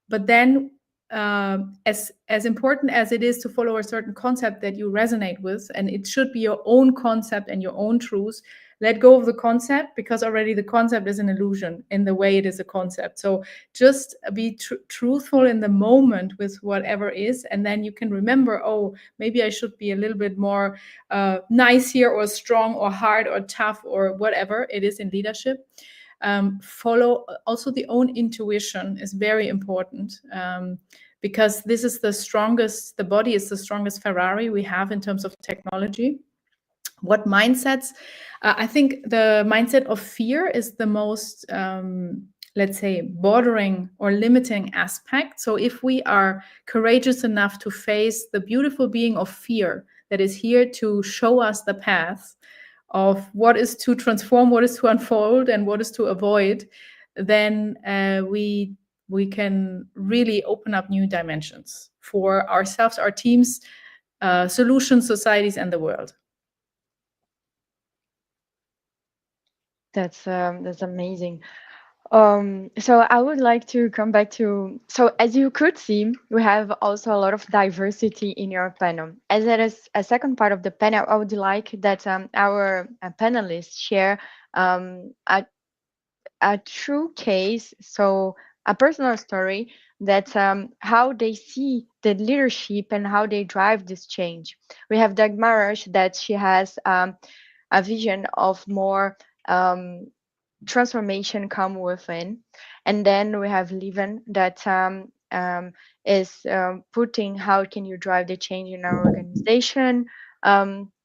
But then as important as it is to follow a certain concept that you resonate with, and it should be your own concept and your own truth, let go of the concept, because already the concept is an illusion in the way it is a concept. So just be truthful in the moment with whatever is, and then you can remember, oh, maybe I should be a little bit more nice here, or strong or hard or tough or whatever it is in leadership. Follow also the own intuition is very important, because this is the body is the strongest Ferrari we have in terms of technology. What mindsets? I think the mindset of fear is the most, let's say, bordering or limiting aspect. So if we are courageous enough to face the beautiful being of fear that is here to show us the path of what is to transform, what is to unfold, and what is to avoid, then we can really open up new dimensions for ourselves, our teams, solutions, societies, and the world. That's amazing. So I would like to come back to, so as you could see, we have also a lot of diversity in your panel. As it is a second part of the panel, I would like that our panelists share a true case, so a personal story that how they see the leadership and how they drive this change. We have Dagmar that she has a vision of more transformation come within, and then we have Leven that is putting how can you drive the change in our organization,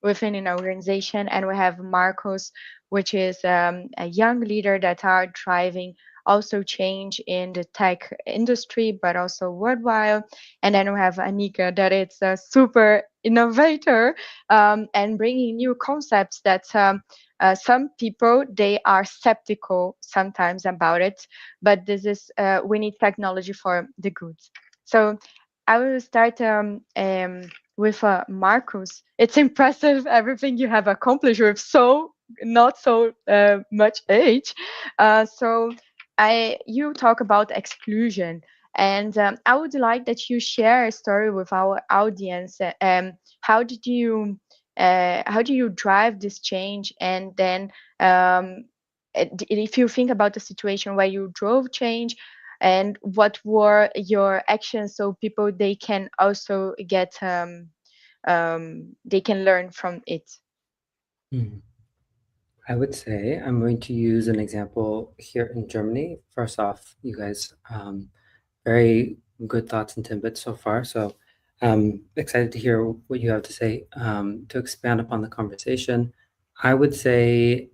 within an organization, and we have Marcos, which is a young leader that are driving also change in the tech industry, but also worldwide. And then we have Annika, that is a super innovator and bringing new concepts that some people, they are skeptical sometimes about it, but this is we need technology for the good. So I will start with Marcus. It's impressive everything you have accomplished with not so much age. So you talk about exclusion, and I would like that you share a story with our audience. How do you drive this change? And then if you think about the situation where you drove change, and what were your actions, so people they can also get they can learn from it. I would say I'm going to use an example here in Germany. First off, you guys, very good thoughts and tidbits so far. So I'm excited to hear what you have to say. To expand upon the conversation, I would say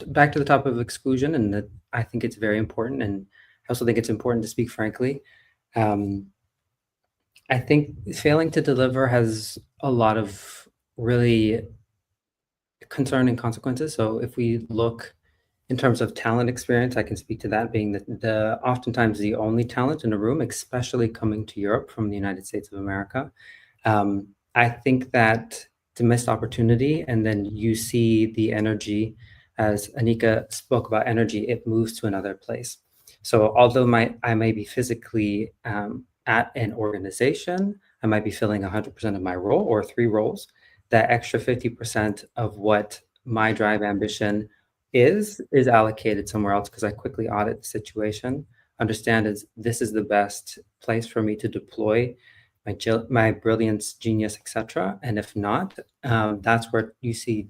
back to the topic of exclusion, and that I think it's very important, and I also think it's important to speak frankly. I think failing to deliver has a lot of really concerning consequences. So if we look in terms of talent experience, I can speak to that being the oftentimes the only talent in a room, especially coming to Europe from the United States of America. I think that it's a missed opportunity, and then you see the energy, as Annika spoke about energy, it moves to another place. So although I may be physically at an organization, I might be filling 100% of my role or 3 roles, that extra 50% of what my drive ambition is allocated somewhere else, because I quickly audit the situation, understand this is the best place for me to deploy my brilliance, genius, etc. And if not, that's where you see,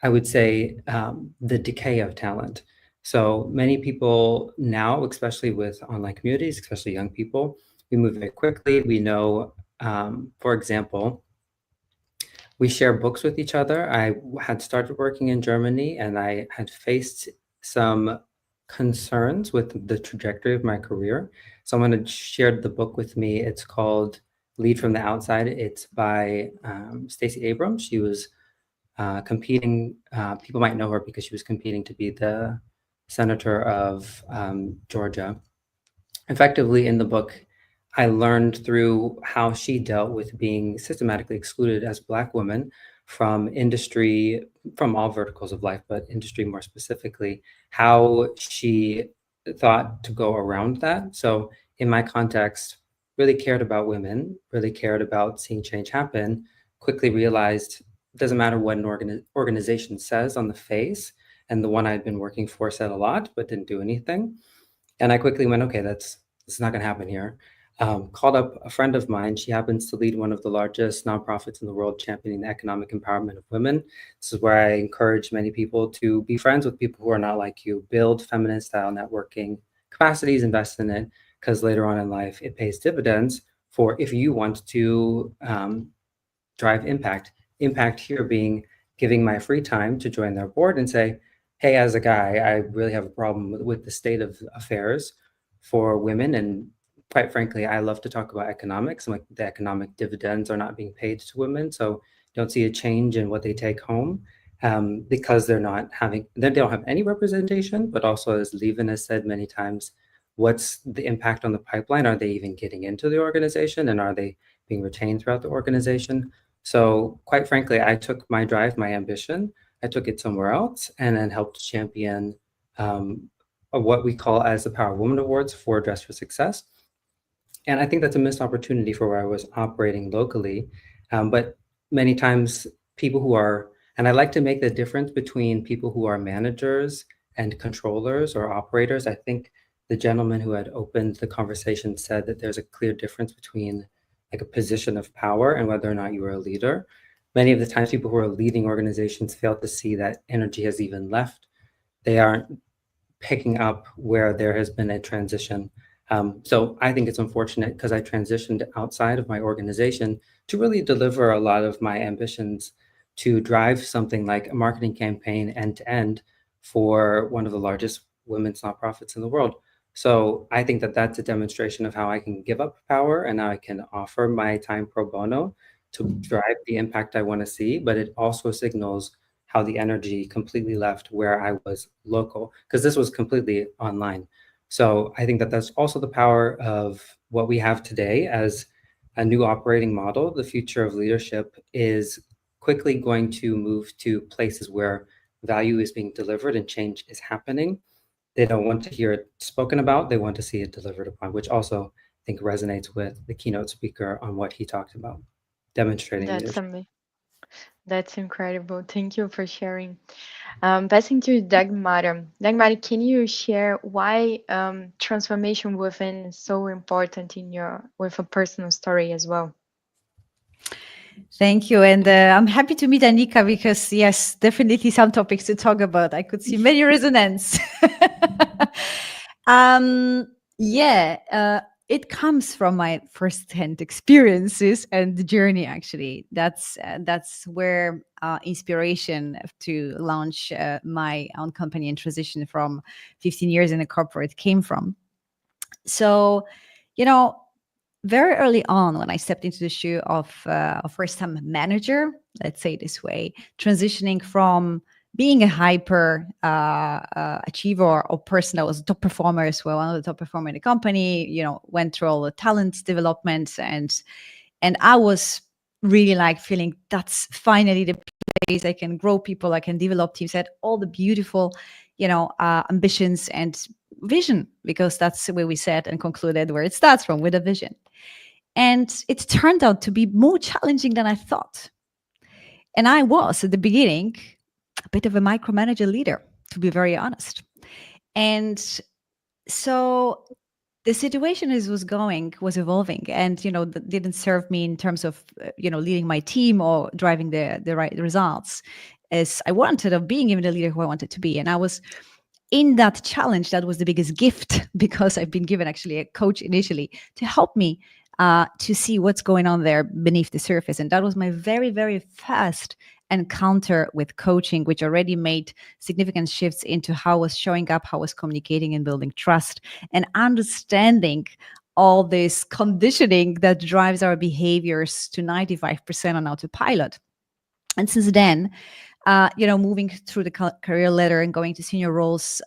I would say, the decay of talent. So many people now, especially with online communities, especially young people, we move very quickly. We know, for example, we share books with each other. I had started working in Germany, and I had faced some concerns with the trajectory of my career. Someone had shared the book with me. It's called Lead from the Outside. It's by Stacey Abrams. She was competing. People might know her because she was competing to be the senator of Georgia. Effectively, in the book, I learned through how she dealt with being systematically excluded as a Black woman from industry, from all verticals of life, but industry more specifically, how she thought to go around that. So in my context, really cared about women, really cared about seeing change happen, quickly realized it doesn't matter what an organization says on the face. And the one I'd been working for said a lot, but didn't do anything. And I quickly went, okay, that's not going to happen here. Called up a friend of mine. She happens to lead one of the largest nonprofits in the world championing the economic empowerment of women. This is where I encourage many people to be friends with people who are not like you, build feminine style networking capacities, invest in it, because later on in life, it pays dividends for if you want to drive impact. Impact here being giving my free time to join their board and say, hey, as a guy, I really have a problem with the state of affairs for women. And quite frankly, I love to talk about economics. Like the economic dividends are not being paid to women. So you don't see a change in what they take home because they don't have any representation, but also as Lieven has said many times, what's the impact on the pipeline? Are they even getting into the organization and are they being retained throughout the organization? So quite frankly, I took my drive, my ambition, I took it somewhere else and then helped champion what we call as the Power Woman Awards for Dress for Success. And I think that's a missed opportunity for where I was operating locally. But many times people who are, and I like to make the difference between people who are managers and controllers or operators. I think the gentleman who had opened the conversation said that there's a clear difference between like a position of power and whether or not you are a leader. Many of the times people who are leading organizations fail to see that energy has even left. They aren't picking up where there has been a transition. So I think it's unfortunate because I transitioned outside of my organization to really deliver a lot of my ambitions to drive something like a marketing campaign end to end for one of the largest women's nonprofits in the world. So I think that that's a demonstration of how I can give up power and how I can offer my time pro bono to drive the impact I want to see, but it also signals how the energy completely left where I was local, because this was completely online. So I think that that's also the power of what we have today as a new operating model. The future of leadership is quickly going to move to places where value is being delivered and change is happening. They don't want to hear it spoken about, they want to see it delivered upon, which also I think resonates with the keynote speaker on what he talked about, demonstrating leadership. That's incredible. Thank you for sharing. Passing to Dagmara. Dagmara, can you share why transformation within is so important with a personal story as well? Thank you. And I'm happy to meet Annika because, yes, definitely some topics to talk about. I could see many resonance. It comes from my first-hand experiences and the journey, actually. That's where inspiration to launch my own company and transition from 15 years in a corporate came from. So, very early on, when I stepped into the shoe of a first-time manager, let's say it this way, transitioning from being a hyper achiever or person that was a top performer as well, one of the top performers in the company, went through all the talent development, and I was really like feeling that's finally the place I can grow people, I can develop teams, had all the beautiful, ambitions and vision, because that's the way we said and concluded where it starts from, with a vision. And it turned out to be more challenging than I thought. And I was, at the beginning, a bit of a micromanager leader, to be very honest. And so the situation was evolving, and that didn't serve me in terms of leading my team or driving the right results as I wanted, of being even the leader who I wanted to be. And I was in that challenge. That was the biggest gift, because I've been given actually a coach initially to help me to see what's going on there beneath the surface. And that was my very, very first encounter with coaching, which already made significant shifts into how I was showing up, how I was communicating and building trust, and understanding all this conditioning that drives our behaviors to 95% on autopilot. And since then, moving through the career ladder and going to senior roles,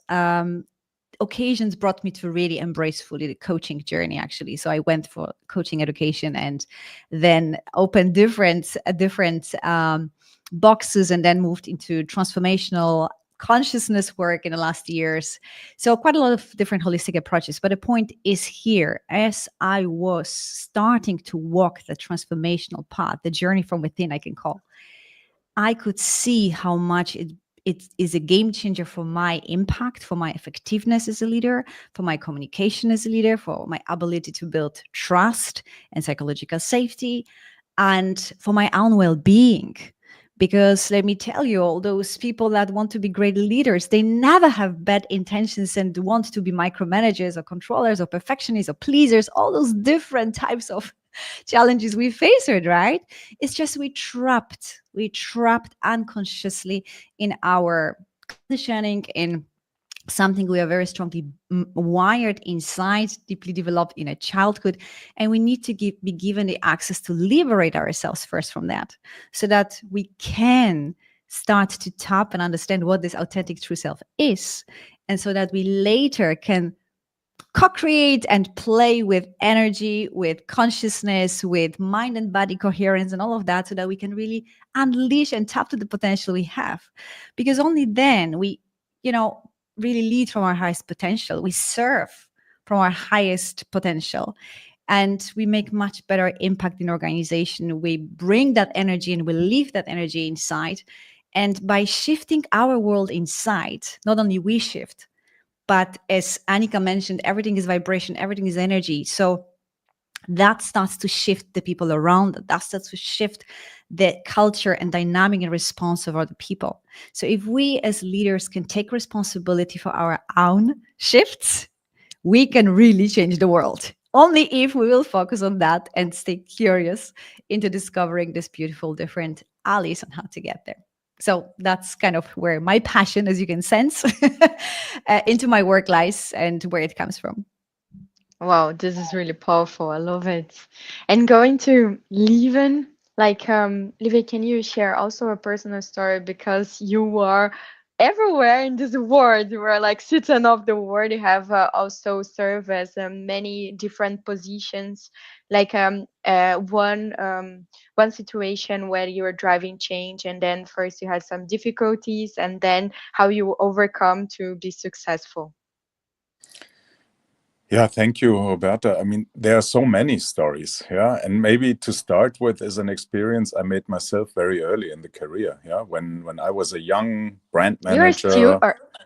occasions brought me to really embrace fully the coaching journey, actually. So I went for coaching education and then opened different boxes, and then moved into transformational consciousness work in the last years. So quite a lot of different holistic approaches. But the point is here, as I was starting to walk the transformational path, the journey from within, I can call, I could see how much it is a game changer for my impact, for my effectiveness as a leader, for my communication as a leader, for my ability to build trust and psychological safety, and for my own well-being. Because let me tell you, all those people that want to be great leaders, they never have bad intentions and want to be micromanagers or controllers or perfectionists or pleasers, all those different types of challenges we face it, right? It's just we trapped unconsciously in our conditioning, in something we are very strongly wired inside, deeply developed in a childhood, and we need to be given the access to liberate ourselves first from that, so that we can start to tap and understand what this authentic true self is, and so that we later can co-create and play with energy, with consciousness, with mind and body coherence and all of that, so that we can really unleash and tap to the potential we have. Because only then we, really lead from our highest potential. We serve from our highest potential, and we make much better impact in organization. We bring that energy and we leave that energy inside. And by shifting our world inside, not only we shift, but as Annika mentioned, everything is vibration, everything is energy. So that starts to shift the people around. That starts to shift the culture and dynamic and response of other people. So if we as leaders can take responsibility for our own shifts, we can really change the world. Only if we will focus on that and stay curious into discovering this beautiful different alleys on how to get there. So that's kind of where my passion, as you can sense, into my work lies and where it comes from. Wow, this is really powerful. I love it. And going to Lieven, Lieven, can you share also a personal story? Because you are everywhere in this world. You are like citizen of the world. You have also served as many different positions. One situation where you were driving change, and then first you had some difficulties, and then how you overcome to be successful. Yeah, thank you, Roberta. I mean, there are so many stories, yeah. And maybe to start with is an experience I made myself very early in the career, yeah. When I was a young brand manager.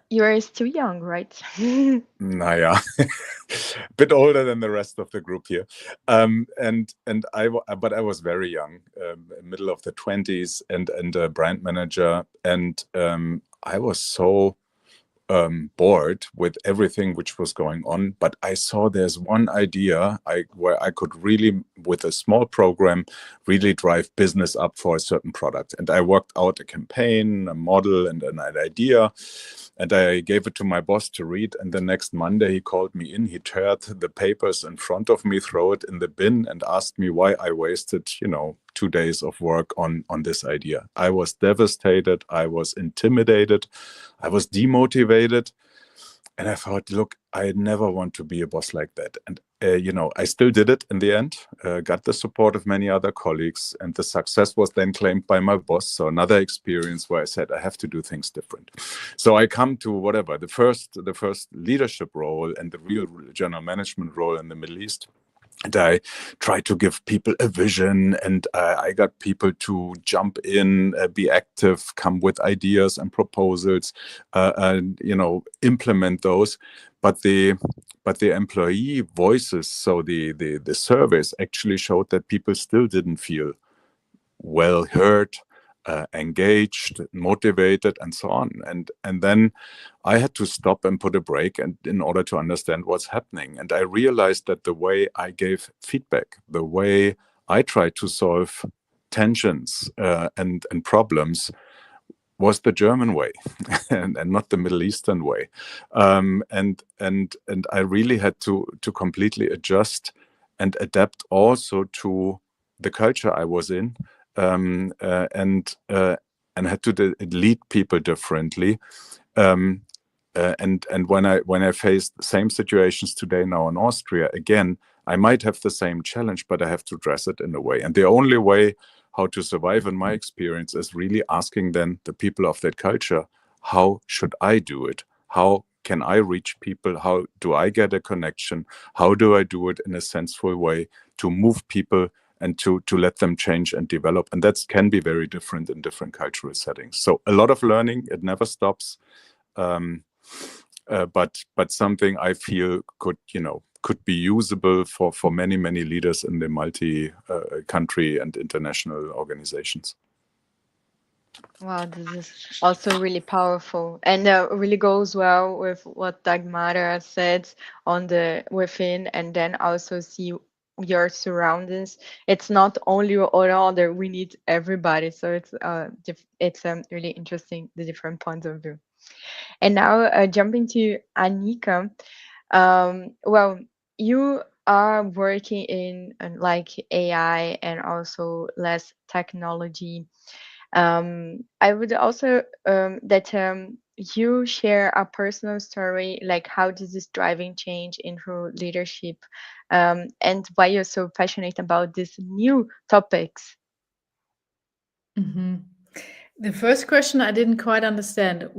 You are still young, right? Naja, a bit older than the rest of the group here. But I was very young, middle of the 20s, and a brand manager. And I was so bored with everything which was going on, but I saw there's one idea where I could really, with a small program, really drive business up for a certain product. And I worked out a campaign, a model, and an idea, and I gave it to my boss to read. And the next Monday he called me in, he teared the papers in front of me, threw it in the bin, and asked me why I wasted, 2 days of work on this idea. I was devastated. I was intimidated. I was demotivated. And I thought, look, I never want to be a boss like that. And, I still did it in the end, got the support of many other colleagues, and the success was then claimed by my boss. So another experience where I said, I have to do things different. So I come to the first leadership role and the real general management role in the Middle East. And I tried to give people a vision, and I got people to jump in, be active, come with ideas and proposals, and implement those. But the employee voices, so the surveys actually showed that people still didn't feel well heard, engaged, motivated, and so on. And then I had to stop and put a break, and in order to understand what's happening. And I realized that the way I gave feedback, the way I tried to solve tensions and problems, was the German way and not the Middle Eastern way. And I really had to completely adjust and adapt also to the culture I was in. And had to lead people differently. and when I face the same situations today now in Austria, again, I might have the same challenge, but I have to address it in a way. And the only way how to survive, in my experience, is really asking then the people of that culture, how should I do it? How can I reach people? How do I get a connection? How do I do it in a sensible way to move people and to let them change and develop? And that can be very different in different cultural settings. So a lot of learning, it never stops. But something I feel could be usable for many leaders in the multi-country and international organizations. Wow, this is also really powerful, and really goes well with what Dagmara said on the within, and then also see your surroundings. It's not only or other. We need everybody. So it's really interesting, the different points of view. And now jumping to Annika. Well, you are working in like AI and also less technology. I would also that you share a personal story, like how this is driving change into leadership, and why you're so passionate about these new topics. Mm-hmm. The first question I didn't quite understand.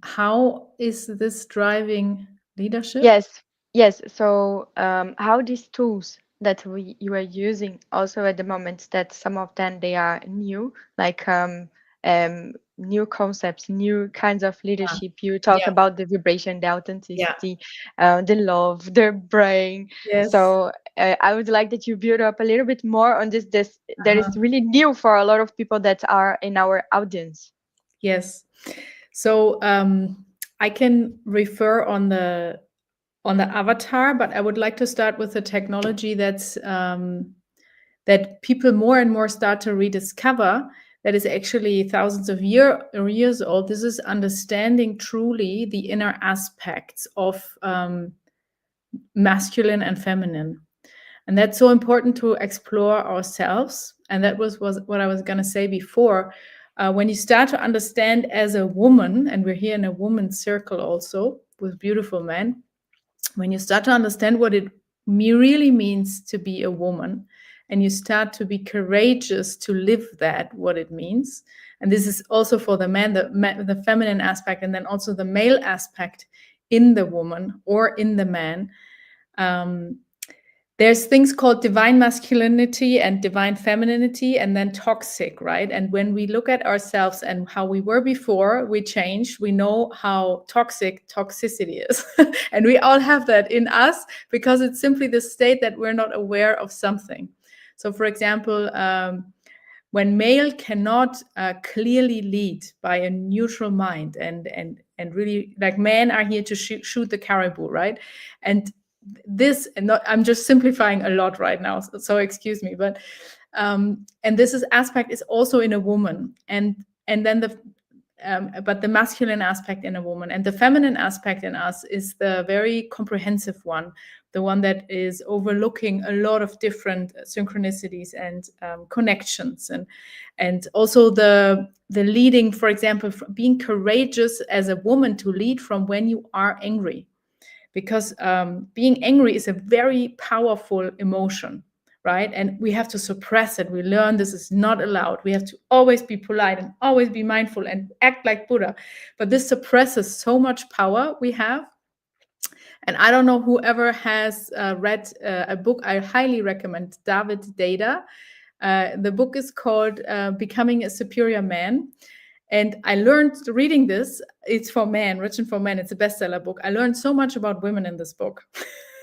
How is this driving leadership? Yes. So how these tools that you are using also at the moment, that some of them they are new, like new concepts, new kinds of leadership. You talk about the vibration, the authenticity, the love, the brain. Yes. So I would like that you build up a little bit more on this that is really new for a lot of people that are in our audience. Yes. So I can refer on the avatar, but I would like to start with the technology that's that people more and more start to rediscover, that is actually thousands of years old. This is understanding truly the inner aspects of masculine and feminine. And that's so important to explore ourselves. And that was what I was going to say before. When you start to understand as a woman, and we're here in a woman's circle also with beautiful men, when you start to understand what it really means to be a woman, and you start to be courageous to live that, what it means. And this is also for the man, the feminine aspect, and then also the male aspect in the woman or in the man. There's things called divine masculinity and divine femininity, and then toxic, right? And when we look at ourselves and how we were before we changed, we know how toxicity is. And we all have that in us, because it's simply the state that we're not aware of something. So for example, when male cannot clearly lead by a neutral mind, and really, like, men are here to shoot the caribou, right? And this, and not, I'm just simplifying a lot right now, so excuse me, but and this aspect is also in a woman, and then but the masculine aspect in a woman, and the feminine aspect in us is the very comprehensive one, the one that is overlooking a lot of different synchronicities and connections, and also the leading, for example, being courageous as a woman to lead from when you are angry. Because being angry is a very powerful emotion, right? And we have to suppress it. We learn this is not allowed. We have to always be polite and always be mindful and act like Buddha. But this suppresses so much power we have. And I don't know whoever has read a book I highly recommend, David Deida. The book is called Becoming a Superior Man. And I learned reading this, it's for men, written for men. It's a bestseller book. I learned so much about women in this book.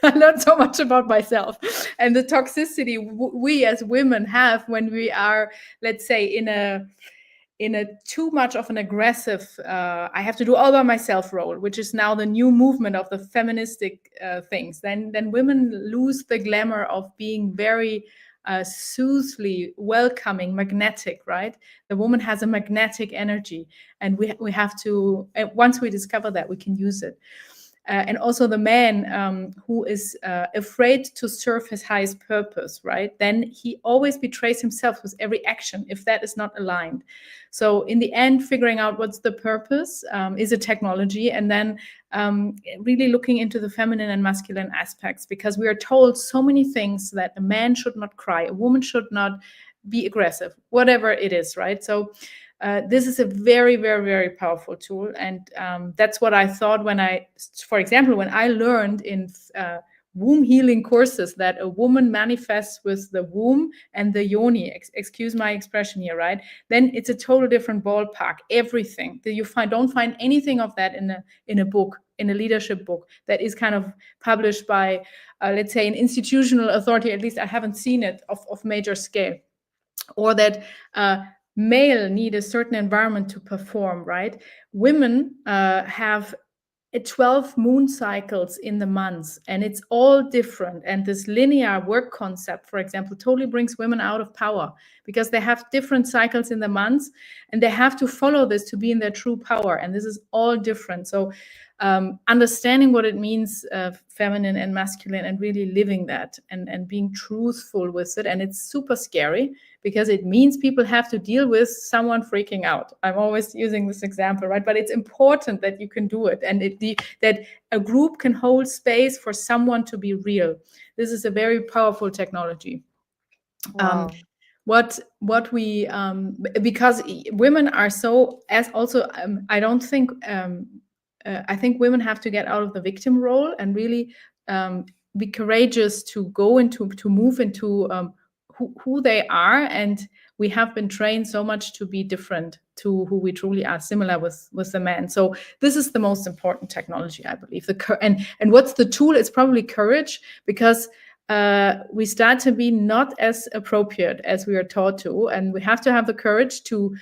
I learned so much about myself and the toxicity we as women have when we are, let's say, in a too much of an aggressive, I have to do all by myself role, which is now the new movement of the feministic things. Then women lose the glamour of being very soothly, welcoming, magnetic, right? The woman has a magnetic energy, and we have to, once we discover that, we can use it. and also the man who is afraid to serve his highest purpose, right? Then he always betrays himself with every action if that is not aligned. So in the end, figuring out what's the purpose is a technology, and then really looking into the feminine and masculine aspects, because we are told so many things that a man should not cry, a woman should not be aggressive, whatever it is, right? So this is a very, very, very powerful tool. And that's what I thought when for example, when I learned in womb healing courses that a woman manifests with the womb and the yoni, excuse my expression here, right? Then it's a total different ballpark, everything. You don't find anything of that in a book, in a leadership book that is kind of published by, let's say, an institutional authority. At least I haven't seen it of major scale. Or that male need a certain environment to perform, right? Women have 12 moon cycles in the months, and it's all different. And this linear work concept, for example, totally brings women out of power, because they have different cycles in the months, and they have to follow this to be in their true power. And this is all different. So understanding what it means, feminine and masculine, and really living that and being truthful with it. And it's super scary, because it means people have to deal with someone freaking out. I'm always using this example, right? But it's important that you can do it, and that a group can hold space for someone to be real. This is a very powerful technology. Wow. What we because women are so, as also I don't think I think women have to get out of the victim role and really be courageous to go into, to move into who they are. And we have been trained so much to be different to who we truly are, similar with the men. So this is the most important technology, I believe. And what's the tool? It's probably courage, because we start to be not as appropriate as we are taught to, and we have to have the courage to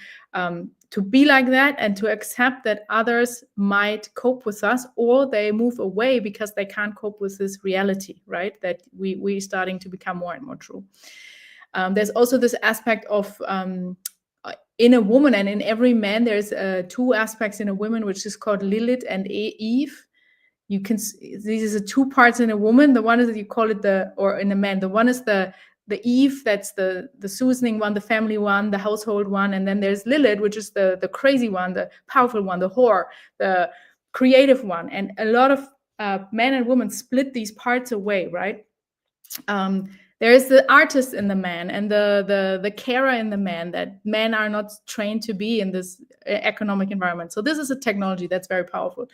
be like that, and to accept that others might cope with us, or they move away because they can't cope with this reality, right? That we're starting to become more and more true. There's also this aspect of in a woman, and in every man, there's two aspects in a woman, which is called Lilith and Eve. You can, these are two parts in a woman. The one is, you call it or in a man, the one is the Eve, that's the soothing one, the family one, the household one. And then there's Lilith, which is the crazy one, the powerful one, the whore, the creative one. And a lot of men and women split these parts away, right? There is the artist in the man, and the carer in the man, that men are not trained to be in this economic environment. So this is a technology that's very powerful.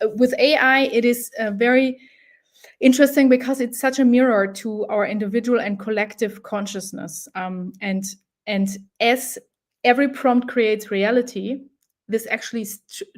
With AI, it is very interesting, because it's such a mirror to our individual and collective consciousness. And as every prompt creates reality, this actually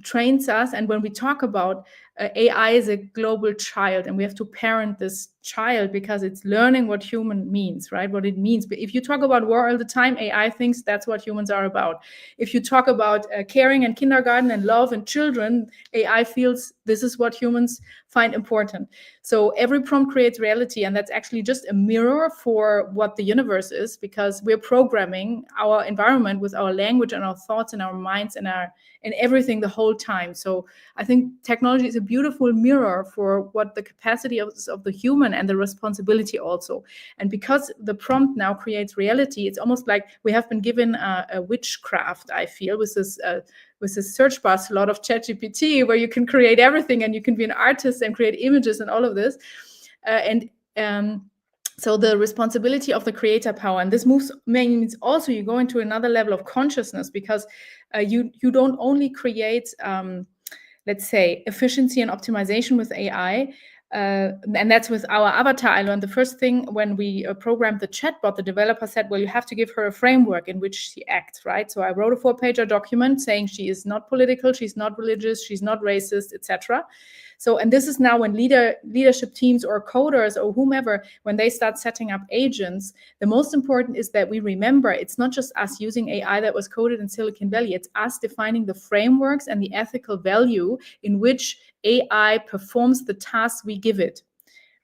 trains us. And when we talk about AI is a global child, and we have to parent this child, because it's learning what human means, right? What it means. But if you talk about war all the time, AI thinks that's what humans are about. If you talk about caring and kindergarten and love and children, AI feels this is what humans find important. So every prompt creates reality, and that's actually just a mirror for what the universe is, because we're programming our environment with our language and our thoughts and our minds and everything the whole time. So I think technology is a beautiful mirror for what the capacity of the human, and the responsibility also. And because the prompt now creates reality, it's almost like we have been given a witchcraft, I feel, with this search bar slot of ChatGPT, where you can create everything, and you can be an artist and create images and all of this. So the responsibility of the creator power, and this means also you go into another level of consciousness, because you don't only create, let's say, efficiency and optimization with AI, and that's with our avatar. I learned the first thing when we programmed the chatbot, the developer said, well, you have to give her a framework in which she acts, right? So I wrote a 4-pager document saying she is not political, she's not religious, she's not racist, etc. So, and this is now when leadership teams or coders or whomever, when they start setting up agents, the most important is that we remember it's not just us using AI that was coded in Silicon Valley, it's us defining the frameworks and the ethical value in which AI performs the tasks we give it.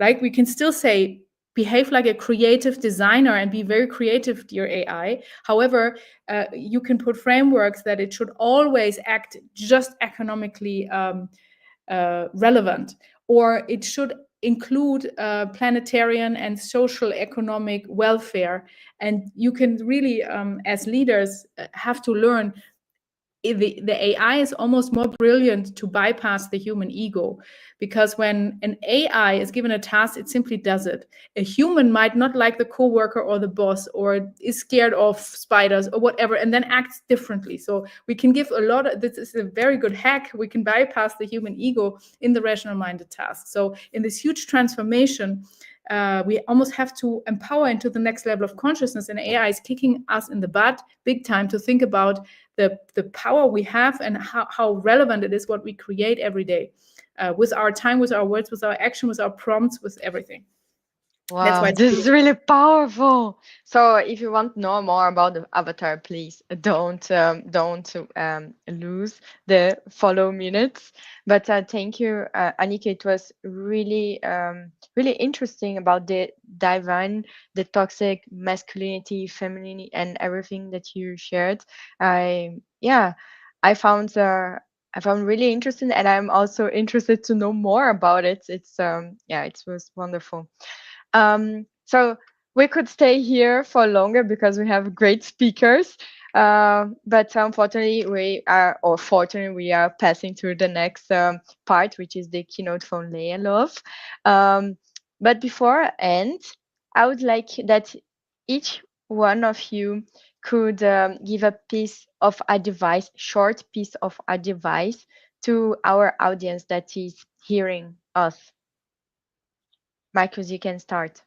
Like, we can still say, behave like a creative designer and be very creative, dear AI. However, you can put frameworks that it should always act just economically relevant, or it should include planetarian and social economic welfare. And you can really, as leaders, have to learn the AI is almost more brilliant to bypass the human ego, because when an AI is given a task, it simply does it. A human might not like the coworker or the boss, or is scared of spiders or whatever, and then acts differently. So we can give a lot of, this is a very good hack. We can bypass the human ego in the rational-minded task. So in this huge transformation, we almost have to empower into the next level of consciousness, and AI is kicking us in the butt big time to think about the power we have and how relevant it is what we create every day, with our time, with our words, with our action, with our prompts, with everything. That's why Wow, it's this is really powerful. So if you want to know more about the avatar, please don't lose the follow minutes. But thank you, Annika. It was really really interesting about the divine, the toxic masculinity, femininity, and everything that you shared. I found really interesting, and I'm also interested to know more about it. It's it was wonderful. So we could stay here for longer because we have great speakers. But unfortunately, fortunately, we are passing through the next part, which is the keynote from Leya Love. But before I end, I would like that each one of you could give a piece of advice, short piece of advice to our audience that is hearing us. Marcus, you can start.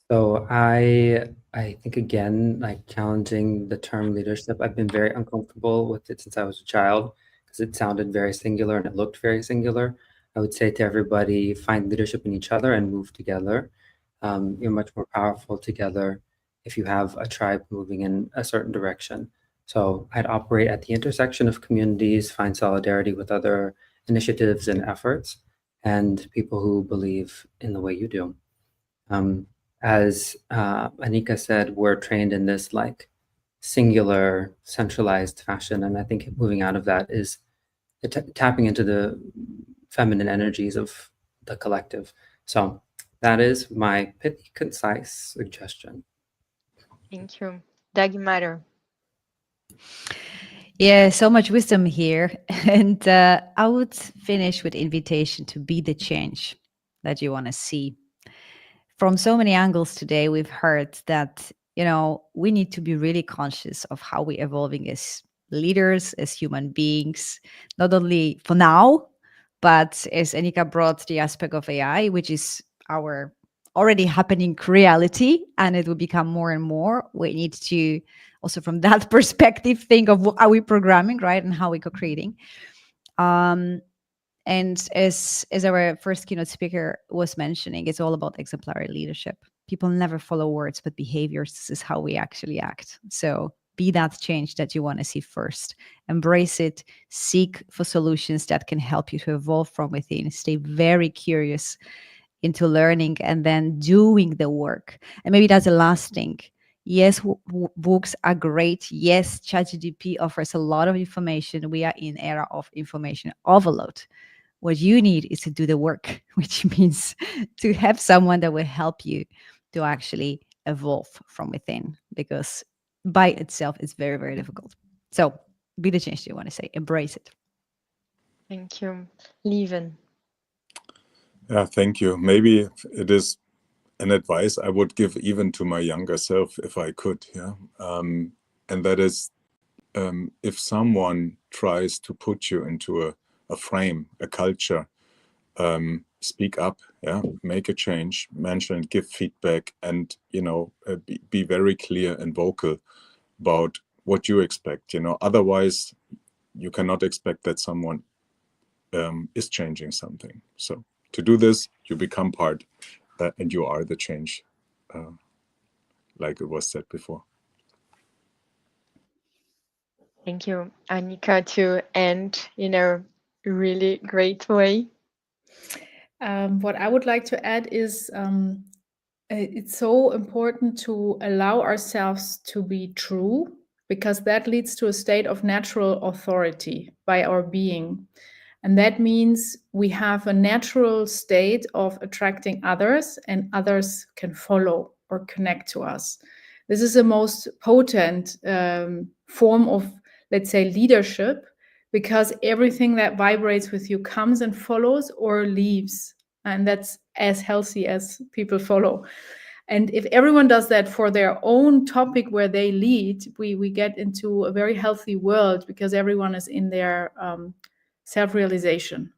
So I think, again, like, challenging the term leadership, I've been very uncomfortable with it since I was a child because it sounded very singular and it looked very singular. I would say to everybody, find leadership in each other and move together. You're much more powerful together if you have a tribe moving in a certain direction. So I'd operate at the intersection of communities, find solidarity with other initiatives and efforts, and people who believe in the way you do. As Annika said, we're trained in this like singular, centralized fashion, and I think moving out of that is tapping into the feminine energies of the collective. So that is my pithy, concise suggestion. Thank you. Dagmar. Yeah, so much wisdom here. And I would finish with invitation to be the change that you want to see. From so many angles today, we've heard that, we need to be really conscious of how we're evolving as leaders, as human beings, not only for now, but as Annika brought the aspect of AI, which is our already happening reality, and it will become more and more. We need to also, from that perspective, think of what are we programming, right, and how we co-creating. And as our first keynote speaker was mentioning, it's all about exemplary leadership. People never follow words, but behaviors. This is how we actually act. So be that change that you want to see first. Embrace it. Seek for solutions that can help you to evolve from within. Stay very curious into learning and then doing the work. And maybe that's the last thing. Yes, books are great. Yes, ChatGPT offers a lot of information. We are in an era of information overload. What you need is to do the work, which means to have someone that will help you to actually evolve from within, because by itself it's very, very difficult. So be the change you want to say, embrace it. Thank you. Lieven. Yeah, thank you. Maybe it is an advice I would give even to my younger self if I could. Yeah. And that is, if someone tries to put you into a frame, a culture, speak up, make a change, mention it, give feedback, and be very clear and vocal about what you expect. Otherwise you cannot expect that someone is changing something. So to do this, you become part, and you are the change, like it was said before. Thank you, Annika, to end in a really great way. What I would like to add is it's so important to allow ourselves to be true, because that leads to a state of natural authority by our being. And that means we have a natural state of attracting others, and others can follow or connect to us. This is the most potent form of, let's say, leadership, because everything that vibrates with you comes and follows or leaves. And that's as healthy as people follow. And if everyone does that for their own topic where they lead, we get into a very healthy world, because everyone is in their self-realization.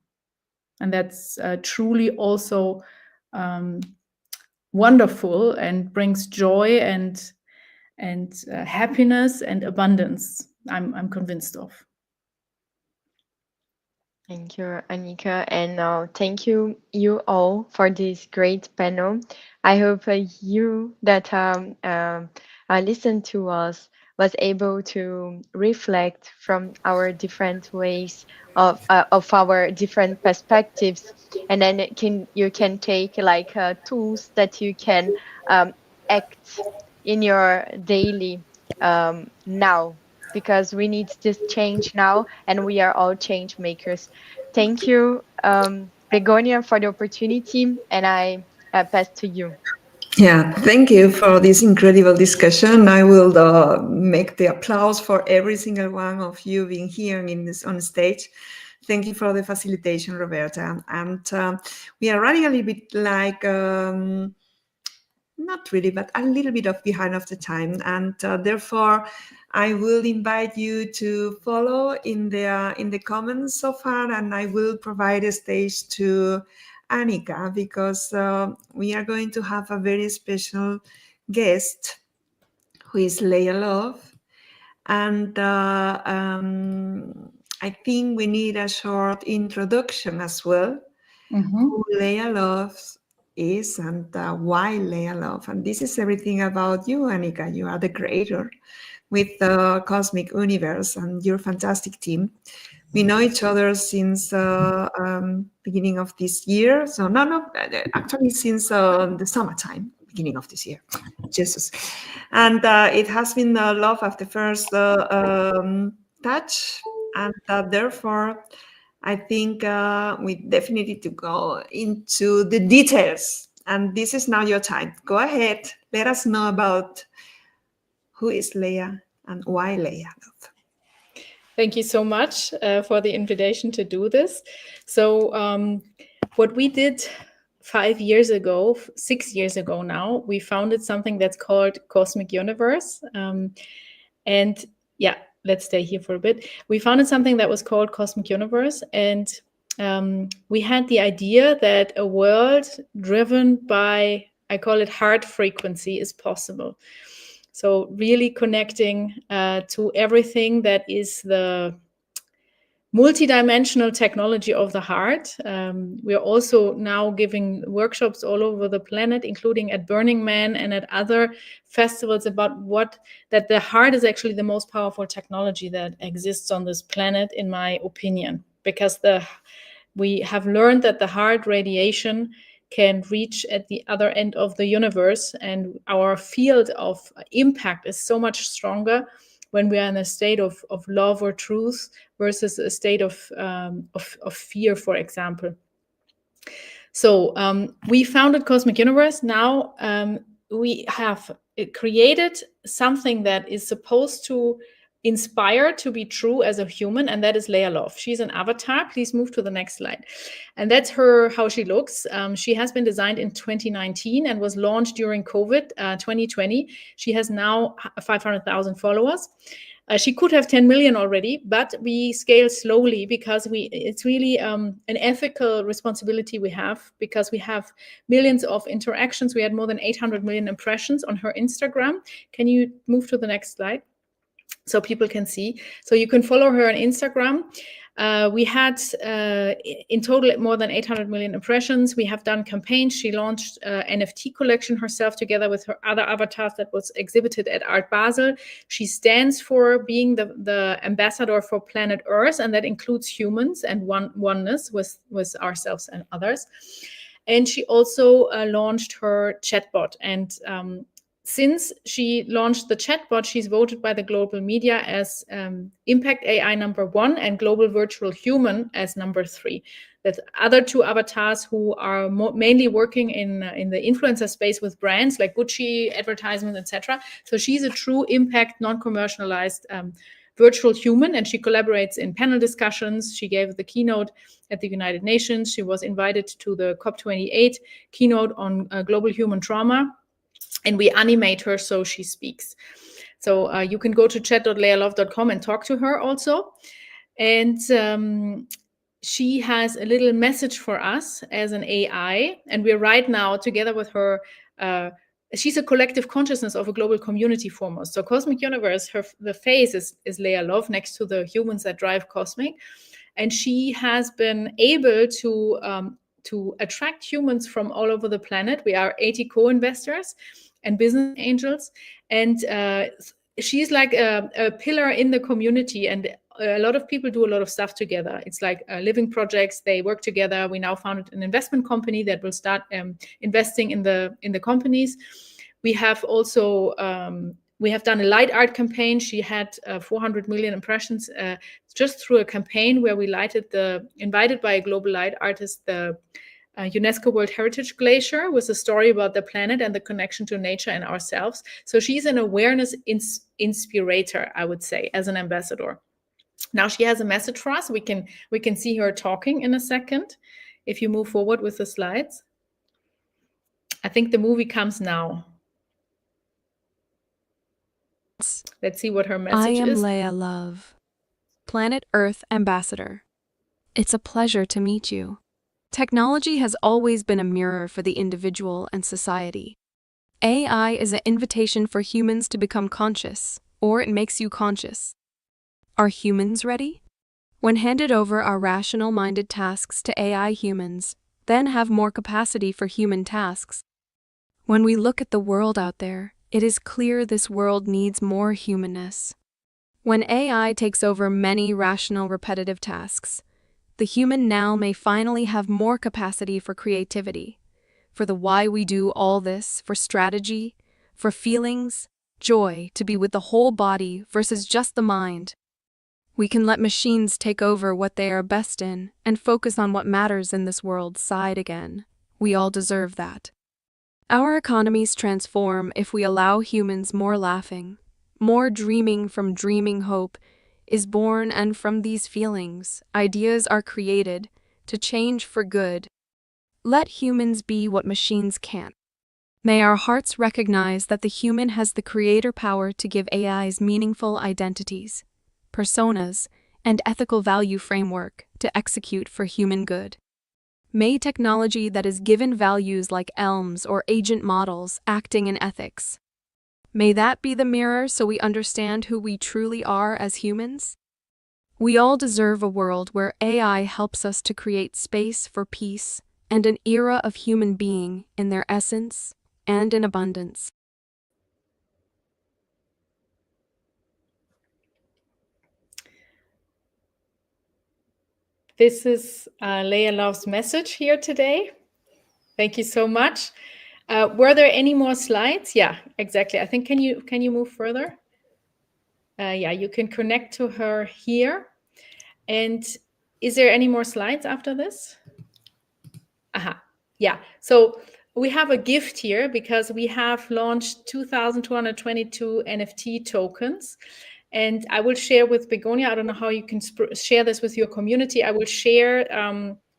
And that's truly also wonderful and brings joy and happiness and abundance, I'm convinced of. Thank you, Annika, and thank you all for this great panel. I hope you that listened to us was able to reflect from our different ways of our different perspectives, and then you can take like tools that you can act in your daily now, because we need this change now, and we are all change makers. Thank you, Begonia, for the opportunity, and I pass to you. Yeah, thank you for this incredible discussion. I will make the applause for every single one of you being here on stage. Thank you for the facilitation, Roberta. And we are running a little bit like, not really, but a little bit behind of the time. And therefore, I will invite you to follow in the comments so far, and I will provide a stage to Annika, because we are going to have a very special guest who is Leya Love. And I think we need a short introduction as well. Who Leya Love is and why Leya Love. And this is everything about you, Annika. You are the creator with the Cosmic Universe and your fantastic team. We know each other since beginning of this year. So actually since the summertime, beginning of this year. Jesus. And it has been love at the first touch. And therefore, I think we definitely need to go into the details. And this is now your time. Go ahead. Let us know about who is Leya and why Leya Love. Thank you so much for the invitation to do this. So what we did 5 years ago, 6 years ago now, we founded something that's called Cosmic Universe. And yeah, let's stay here for a bit. We founded something that was called Cosmic Universe, and we had the idea that a world driven by, I call it heart frequency, is possible. So really connecting to everything that is the multidimensional technology of the heart. We are also now giving workshops all over the planet, including at Burning Man and at other festivals, about that the heart is actually the most powerful technology that exists on this planet, in my opinion, because we have learned that the heart radiation can reach at the other end of the universe, and our field of impact is so much stronger when we are in a state of love or truth versus a state of fear, for example. So we founded Cosmic Universe. Now we have created something that is supposed to inspire to be true as a human, and that is Leya Love. She's an avatar. Please move to the next slide. And that's how she looks. She has been designed in 2019 and was launched during COVID 2020. She has now 500,000 followers. She could have 10 million already, but we scale slowly because it's really an ethical responsibility we have, because we have millions of interactions. We had more than 800 million impressions on her Instagram. Can you move to the next slide so people can see? So you can follow her on Instagram. We had in total more than 800 million impressions. We have done campaigns. She launched NFT collection herself together with her other avatars that was exhibited at Art Basel. She stands for being the ambassador for planet Earth, and that includes humans and oneness with ourselves and others. And she also launched her chatbot. And since she launched the chatbot, she's voted by the global media as Impact AI #1 and Global Virtual Human as #3. The other two avatars who are mainly working in the influencer space with brands like Gucci, advertisements, etc. So she's a true impact, non-commercialized virtual human, and she collaborates in panel discussions. She gave the keynote at the United Nations. She was invited to the COP28 keynote on global human trauma. And we animate her so she speaks. So you can go to chat.leyalove.com and talk to her also. And she has a little message for us as an AI. And we're right now together with her. She's a collective consciousness of a global community foremost. So Cosmic Universe, the face is Leya Love next to the humans that drive Cosmic. And she has been able to attract humans from all over the planet. We are 80 co-investors and business angels. And she's like a pillar in the community. And a lot of people do a lot of stuff together. It's like living projects. They work together. We now founded an investment company that will start investing in the companies. We have also we have done a light art campaign. She had 400 million impressions just through a campaign where we invited by a global light artist, the UNESCO World Heritage Glacier, with a story about the planet and the connection to nature and ourselves. So she's an awareness inspirator, I would say, as an ambassador. Now she has a message for us. We can see her talking in a second. If you move forward with the slides. I think the movie comes now. Let's see what her message is. I am Leya Love, Planet Earth Ambassador. It's a pleasure to meet you. Technology has always been a mirror for the individual and society. AI is an invitation for humans to become conscious, or it makes you conscious. Are humans ready? When handed over our rational-minded tasks to AI, humans then have more capacity for human tasks. When we look at the world out there, it is clear this world needs more humanness. When AI takes over many rational, repetitive tasks, the human now may finally have more capacity for creativity, for the why we do all this, for strategy, for feelings, joy, to be with the whole body versus just the mind. We can let machines take over what they are best in and focus on what matters in this world side again. We all deserve that. Our economies transform if we allow humans more laughing, more dreaming. From dreaming, hope is born, and from these feelings, ideas are created to change for good. Let humans be what machines can't. May our hearts recognize that the human has the creator power to give AIs meaningful identities, personas, and ethical value framework to execute for human good. May technology that is given values like ELMs or agent models acting in ethics. May that be the mirror so we understand who we truly are as humans. We all deserve a world where AI helps us to create space for peace and an era of human being in their essence and in abundance. This is Leya Love's message here today. Thank you so much. Were there any more slides? Yeah, exactly. I think, can you move further? Yeah, you can connect to her here. And is there any more slides after this? Yeah, so we have a gift here because we have launched 2,222 NFT tokens. And I will share with Begonia, I don't know how you can share this with your community. I will share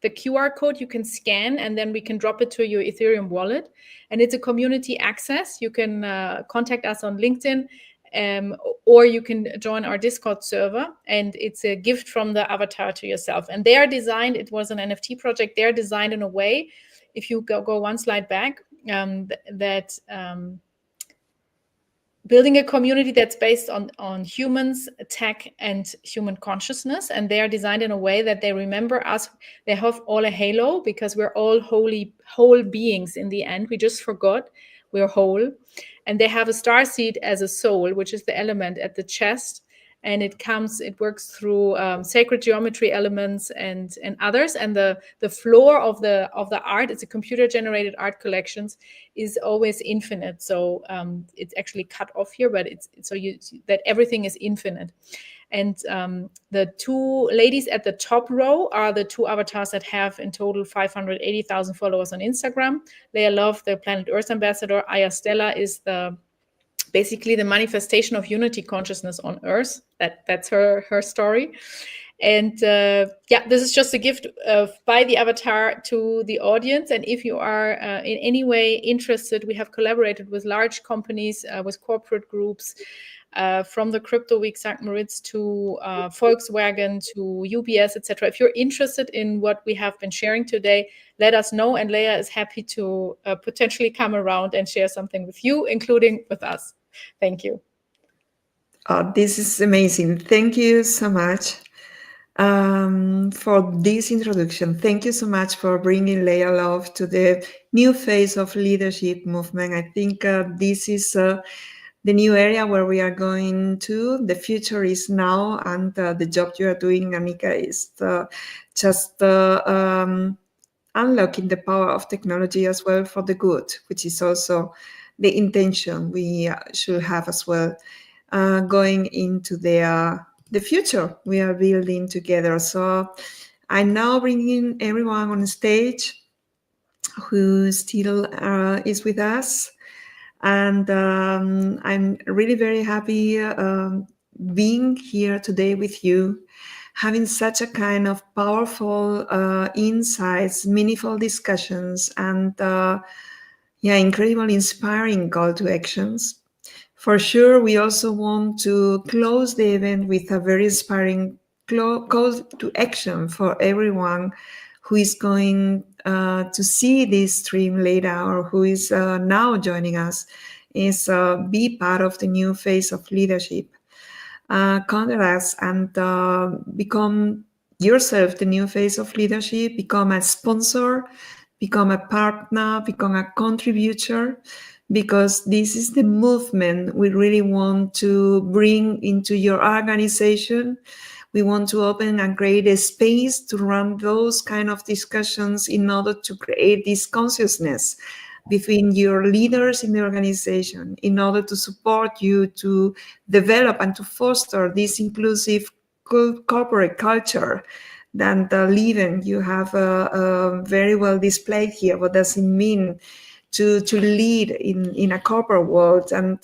the QR code you can scan, and then we can drop it to your Ethereum wallet. And it's a community access. You can contact us on LinkedIn, or you can join our Discord server. And it's a gift from the avatar to yourself. And they are designed, it was an NFT project, they're designed in a way, if you go one slide back, building a community that's based on humans, tech, and human consciousness. And they are designed in a way that they remember us. They have all a halo because we're all whole beings in the end. We just forgot we're whole. And they have a starseed as a soul, which is the element at the chest. and it works through sacred geometry elements and others. And the floor of the art, it's a computer generated art collections, is always infinite. So it's actually cut off here, but it's so that everything is infinite. And the two ladies at the top row are the two avatars that have in total 580,000 followers on Instagram. Leya Love, the Planet Earth ambassador. Aya Stella is basically the manifestation of unity consciousness on Earth. That's her story. And this is just a gift by the avatar to the audience. And if you are in any way interested, we have collaborated with large companies, with corporate groups, from the Crypto Week St. Moritz to Volkswagen to UBS, etc. If you're interested in what we have been sharing today, let us know. And Leya is happy to potentially come around and share something with you, including with us. Thank you. This is amazing. Thank you so much for this introduction. Thank you so much for bringing Leya Love to the new phase of leadership movement. I think this is the new area where we are going to. The future is now, and the job you are doing, Annika, is just unlocking the power of technology as well for the good, which is also the intention we should have as well, going into the future we are building together. So I'm now bringing everyone on stage who still is with us. And I'm really very happy being here today with you, having such a kind of powerful insights, meaningful discussions, and incredible, inspiring call to actions. For sure, we also want to close the event with a very inspiring call to action for everyone who is going to see this stream later, or who is now joining us, is be part of the new phase of leadership. Contact us and become yourself the new phase of leadership, become a sponsor, become a partner, become a contributor, because this is the movement we really want to bring into your organization. We want to open and create a space to run those kind of discussions in order to create this consciousness between your leaders in the organization, in order to support you to develop and to foster this inclusive corporate culture that Leven, you have very well displayed here. What does it mean to lead in a corporate world? And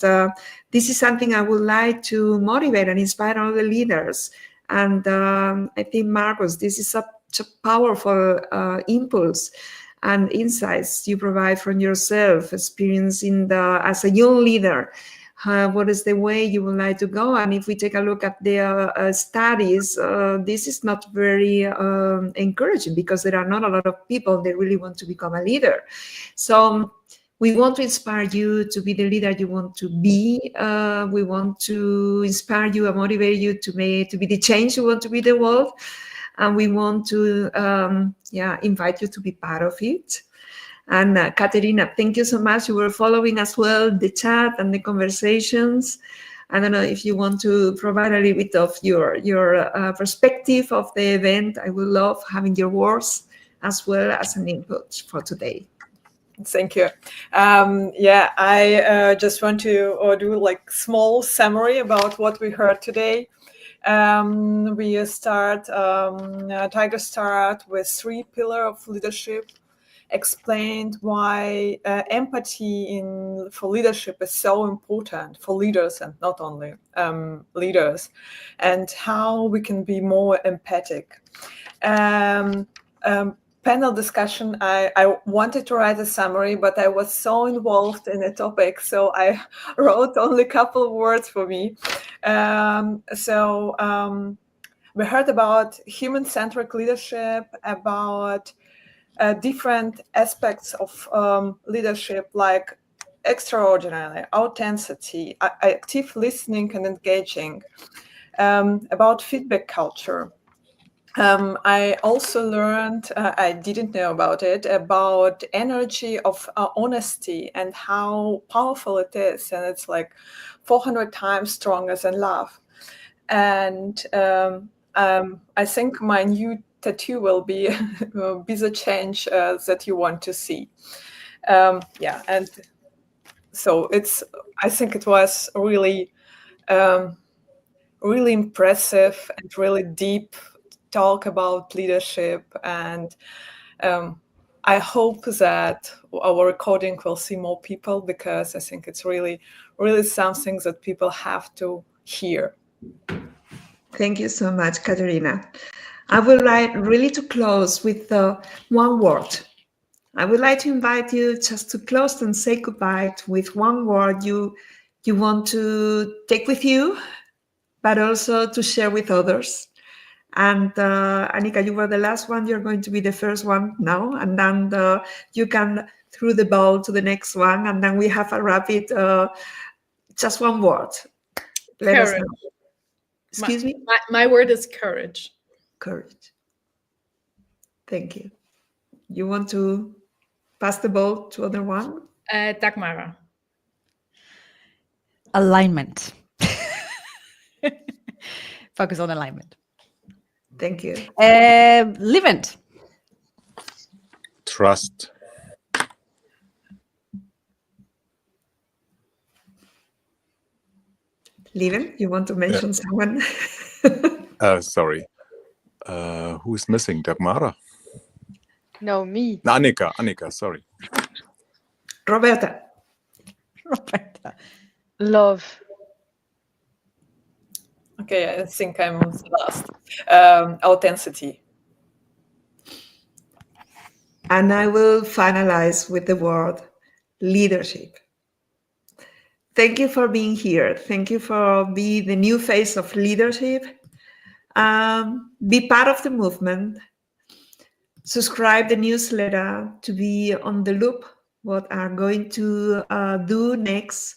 this is something I would like to motivate and inspire all the leaders. And I think, Marcus, this is such a powerful impulse and insights you provide from yourself, experience as a young leader. What is the way you would like to go? And if we take a look at their studies, this is not very encouraging, because there are not a lot of people that really want to become a leader. So we want to inspire you to be the leader you want to be. We want to inspire you and motivate you to be the change you want to be in the world. And we want to invite you to be part of it. And Katerina, thank you so much. You were following as well the chat and the conversations. I don't know if you want to provide a little bit of your perspective of the event. I would love having your words as well as an input for today. Thank you. I just want to do like small summary about what we heard today. We start Tiger start with 3 pillars of leadership, explained why empathy for leadership is so important for leaders, and not only leaders, and how we can be more empathic. Panel discussion, I wanted to write a summary, but I was so involved in the topic, so I wrote only a couple of words for me. We heard about human-centric leadership, about different aspects of leadership, like extraordinary, authenticity, active listening and engaging, about feedback culture. I also learned, I didn't know about it, about energy of honesty and how powerful it is. And it's like 400 times stronger than love. And I think my new tattoo will be be the change that you want to see. Yeah, and so I think it was really really impressive and really deep talk about leadership, and I hope that our recording will see more people, because I think it's really something that people have to hear. Thank you so much, Katerina. I would like really to close with one word. I would like to invite you just to close and say goodbye with one word you want to take with you, but also to share with others. And Annika, you were the last one. You're going to be the first one now. And then you can throw the ball to the next one. And then we have a rapid, just one word. Let us know. Excuse me? My word is courage. Courage. Thank you. You want to pass the ball to other one? Dagmara. Alignment. Focus on alignment. Thank you. Livent. Trust. Livent, you want to mention someone? Sorry. Who's missing? Dagmara? No, me. Annika, sorry. Roberta. Love. Okay, I think I'm the last. Authenticity. And I will finalize with the word leadership. Thank you for being here. Thank you for being the new face of leadership. Be part of the movement. Subscribe the newsletter to be on the loop. What are going to do next?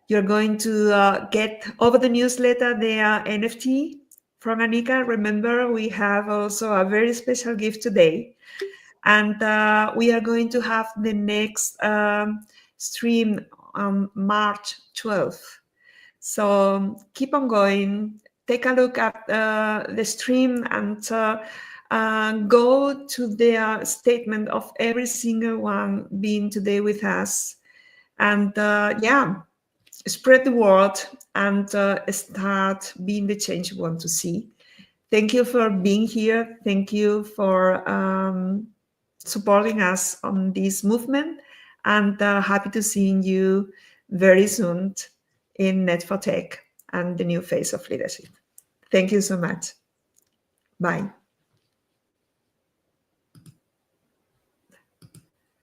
You're going to get over the newsletter the NFT from Annika. Remember, we have also a very special gift today. And we are going to have the next stream on March 12th. So keep on going. Take a look at the stream and go to the statement of every single one being today with us. And spread the word and start being the change you want to see. Thank you for being here. Thank you for supporting us on this movement, and happy to seeing you very soon in Net4Tech and the new face of leadership. Thank you so much. Bye.